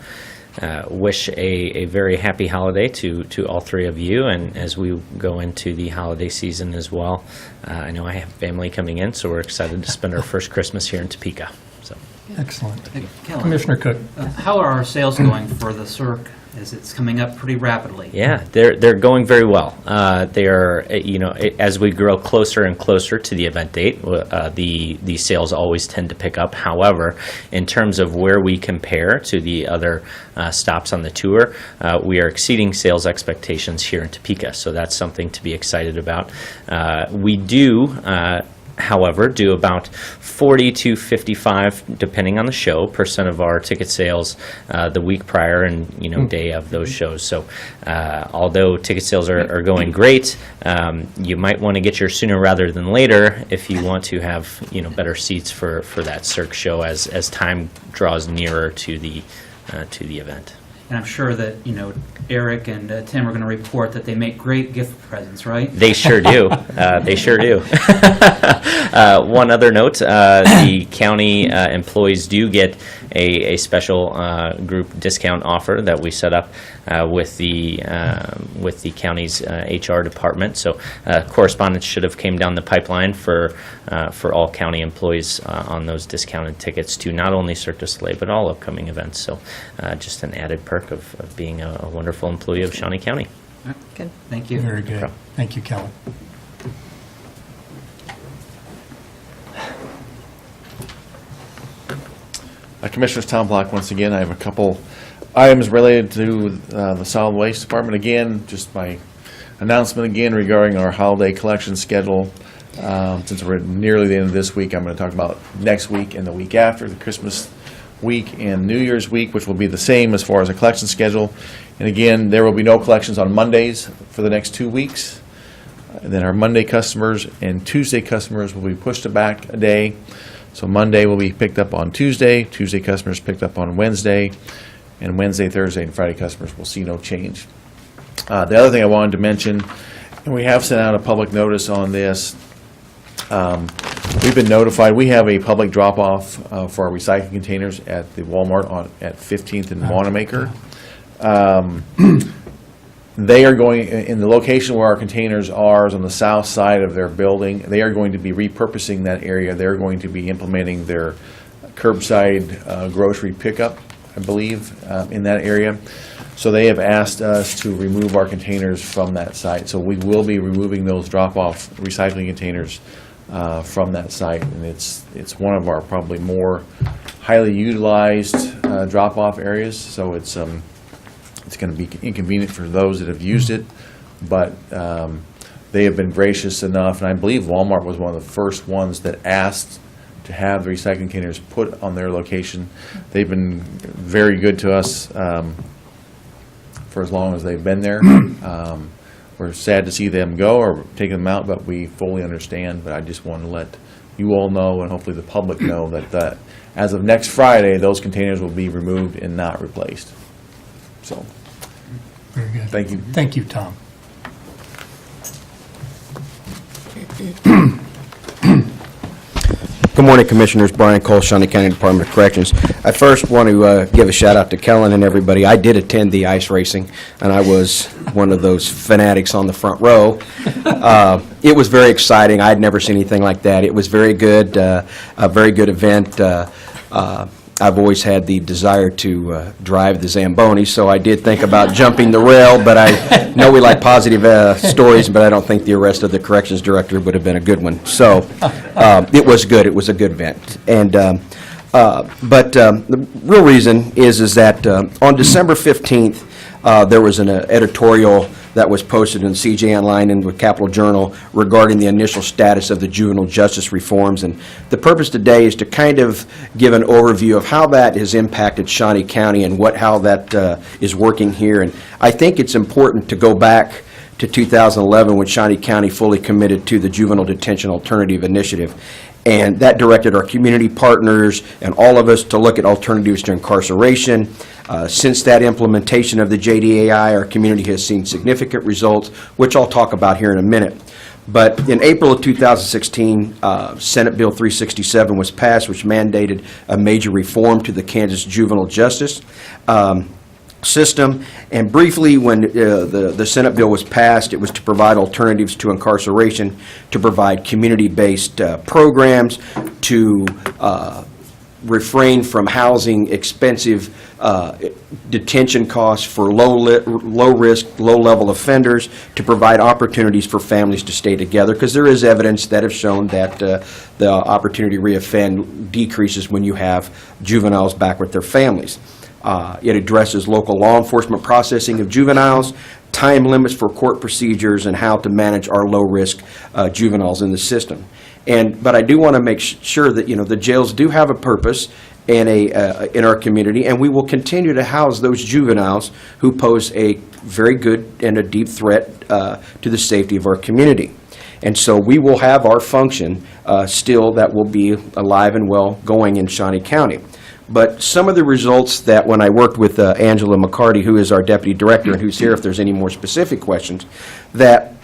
wish a very happy holiday to all three of you, and as we go into the holiday season as well. I know I have family coming in, so we're excited to spend our first Christmas here in Topeka. So. Excellent. Kellen, Commissioner Cook. how are our sales going for the Cirque, as it's coming up pretty rapidly? Yeah, they're going very well. They are, as we grow closer and closer to the event date, the sales always tend to pick up. However, in terms of where we compare to the other stops on the tour, we are exceeding sales expectations here in Topeka, so that's something to be excited about. We do however, do about 40 to 55, depending on the show, % of our ticket sales the week prior and, day of those shows. So although ticket sales are going great, you might want to get yours sooner rather than later if you want to have, better seats for that Cirque show as time draws nearer to the event. And I'm sure that, Eric and Tim are going to report that they make great gift presents, right? They sure do. They sure do. One other note, the county employees do get a special group discount offer that we set up with the county's HR department. So correspondence should have came down the pipeline for all county employees on those discounted tickets to not only Cirque du Soleil but all upcoming events. So just an added perk of being a wonderful employee of Shawnee County. Good. Thank you. Very good. Thank you, Kellen. Commissioners, Tom Block once again. I have a couple items related to the solid waste department. Again, just my announcement again regarding our holiday collection schedule. Since we're nearly the end of this week, I'm going to talk about next week and the week after, the Christmas week and New Year's week, which will be the same as far as a collection schedule. And again, there will be no collections on Mondays for the next 2 weeks. And then our Monday customers and Tuesday customers will be pushed back a day. So Monday will be picked up on Tuesday, Tuesday customers picked up on Wednesday, and Wednesday, Thursday, and Friday customers will see no change. The other thing I wanted to mention, and we have sent out a public notice on this, we've been notified, we have a public drop-off for our recycling containers at the Walmart at 15th and Wanamaker. They are going, in the location where our containers are, is on the south side of their building. They are going to be repurposing that area. They're going to be implementing their curbside grocery pickup, I believe, in that area. So they have asked us to remove our containers from that site. So we will be removing those drop-off recycling containers from that site. And it's one of our probably more highly utilized drop-off areas. So it's going to be inconvenient for those that have used it, but they have been gracious enough, and I believe Walmart was one of the first ones that asked to have the recycling containers put on their location. They've been very good to us for as long as they've been there. We're sad to see them go or take them out, but we fully understand. But I just want to let you all know, and hopefully the public know, that as of next Friday, those containers will be removed and not replaced. So, Very good. thank you. Thank you, Tom. Good morning, Commissioners. Brian Cole, Shawnee County Department of Corrections. I first want to give a shout out to Kellen and everybody. I did attend the ice racing, and I was one of those fanatics on the front row. It was very exciting. I had never seen anything like that. It was very good, a very good event. I've always had the desire to drive the Zamboni, so I did think about jumping the rail, but I know we like positive stories, but I don't think the arrest of the corrections director would have been a good one. So it was good. It was a good event. And but the real reason is that on December 15th, there was an editorial that was posted in CJ Online and the Capital Journal regarding the initial status of the juvenile justice reforms. And the purpose today is to kind of give an overview of how that has impacted Shawnee County and how that is working here. And I think it's important to go back to 2011 when Shawnee County fully committed to the Juvenile Detention Alternative Initiative. And that directed our community partners and all of us to look at alternatives to incarceration. Since that implementation of the JDAI, our community has seen significant results, which I'll talk about here in a minute. But in April of 2016, Senate Bill 367 was passed, which mandated a major reform to the Kansas juvenile justice system. And briefly, when the Senate bill was passed, it was to provide alternatives to incarceration, to provide community-based programs, to refrain from housing expensive detention costs for low-risk, low-level offenders, to provide opportunities for families to stay together, because there is evidence that have shown that the opportunity to reoffend decreases when you have juveniles back with their families. It addresses local law enforcement processing of juveniles, time limits for court procedures, and how to manage our low-risk juveniles in the system. But I do want to make sure that, the jails do have a purpose in our community, and we will continue to house those juveniles who pose a very good and a deep threat to the safety of our community. And so we will have our function still that will be alive and well going in Shawnee County. But some of the results that when I worked with Angela McCarty, who is our deputy director and who's here if there's any more specific questions, that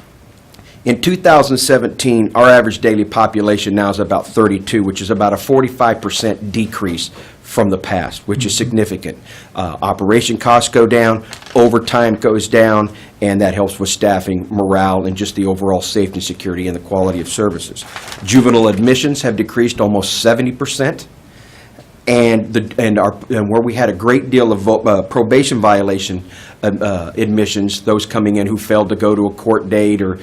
in 2017, our average daily population now is about 32, which is about a 45% decrease from the past, which is significant. Operation costs go down, overtime goes down, and that helps with staffing, morale, and just the overall safety and security and the quality of services. Juvenile admissions have decreased almost 70%. And where we had a great deal of probation violation admissions, those coming in who failed to go to a court date or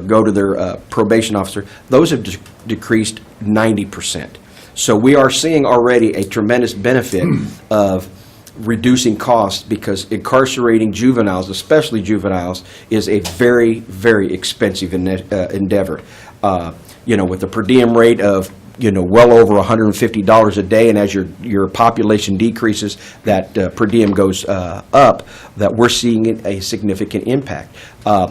go to their probation officer, those have decreased 90%. So we are seeing already a tremendous benefit of reducing costs, because incarcerating juveniles, especially juveniles, is a very, very expensive endeavor. With the per diem rate of well over $150 a day, and as your population decreases, that per diem goes up, that we're seeing a significant impact.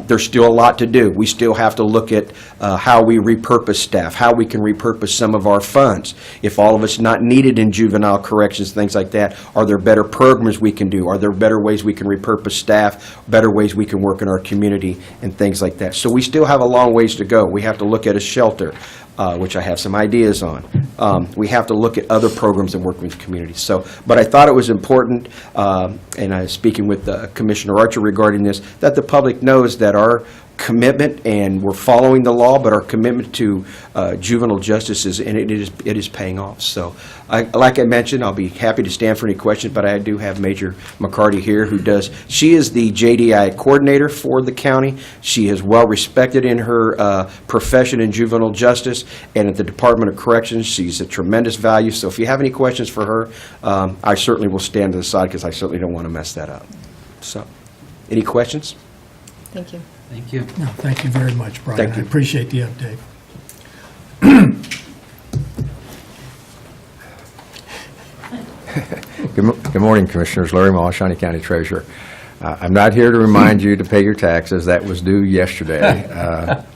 There's still a lot to do. We still have to look at how we repurpose staff, how we can repurpose some of our funds. If all of it's not needed in juvenile corrections, things like that, are there better programs we can do? Are there better ways we can repurpose staff, better ways we can work in our community, and things like that? So we still have a long ways to go. We have to look at a shelter, which I have some ideas on. We have to look at other programs and work with communities. But I thought it was important, and I was speaking with Commissioner Archer regarding this, that the public knows that our commitment, and we're following the law, but our commitment to juvenile justice it is paying off. So, like I mentioned, I'll be happy to stand for any questions, but I do have Major McCarty here, she is the JDI coordinator for the county. She is well respected in her profession in juvenile justice, and at the Department of Corrections, she's a tremendous value. So if you have any questions for her, I certainly will stand to the side, because I certainly don't want to mess that up. So, any questions? Thank you. Thank you. No, thank you very much, Brian. Thank you. I appreciate the update. Good morning, Commissioners. Larry Moss, Shawnee County Treasurer. I'm not here to remind you to pay your taxes. That was due yesterday.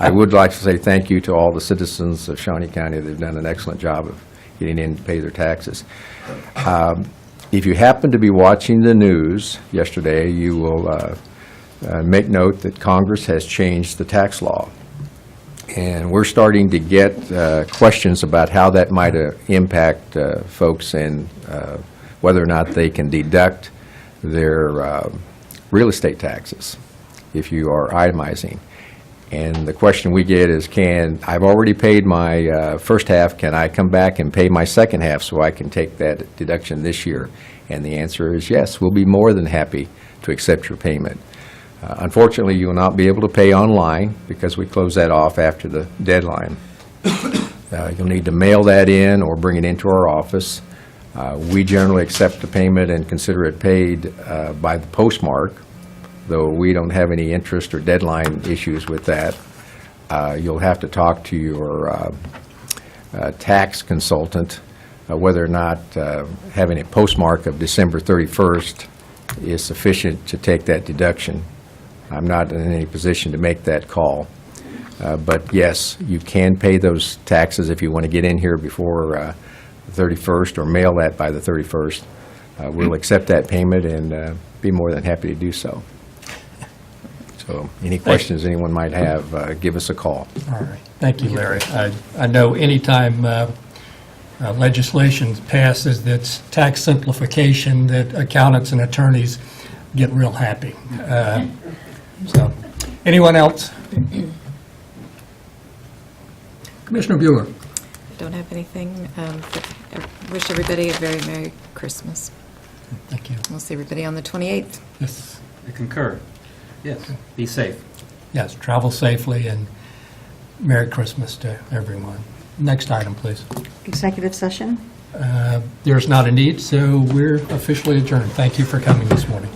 I would like to say thank you to all the citizens of Shawnee County. They've done an excellent job of getting in to pay their taxes. If you happen to be watching the news yesterday, you will make note that Congress has changed the tax law. And we're starting to get questions about how that might impact folks, and whether or not they can deduct their real estate taxes if you are itemizing. And the question we get is, I've already paid my first half, can I come back and pay my second half so I can take that deduction this year? And the answer is yes, we'll be more than happy to accept your payment. Unfortunately, you will not be able to pay online, because we close that off after the deadline. You'll need to mail that in or bring it into our office. We generally accept the payment and consider it paid by the postmark, though we don't have any interest or deadline issues with that. You'll have to talk to your tax consultant whether or not having a postmark of December 31st is sufficient to take that deduction. I'm not in any position to make that call. But yes, you can pay those taxes if you want to get in here before the 31st, or mail that by the 31st. We'll accept that payment and be more than happy to do so. So any questions anyone might have, give us a call. All right. Thank you, Larry. I know anytime legislation passes that's tax simplification, that accountants and attorneys get real happy. So, anyone else? Commissioner Bueller. Don't have anything. Wish everybody a very Merry Christmas. Thank you. We'll see everybody on the 28th. Yes. I concur. Yes, be safe. Yes, travel safely, and Merry Christmas to everyone. Next item, please. Executive session? There's not a need, so we're officially adjourned. Thank you for coming this morning.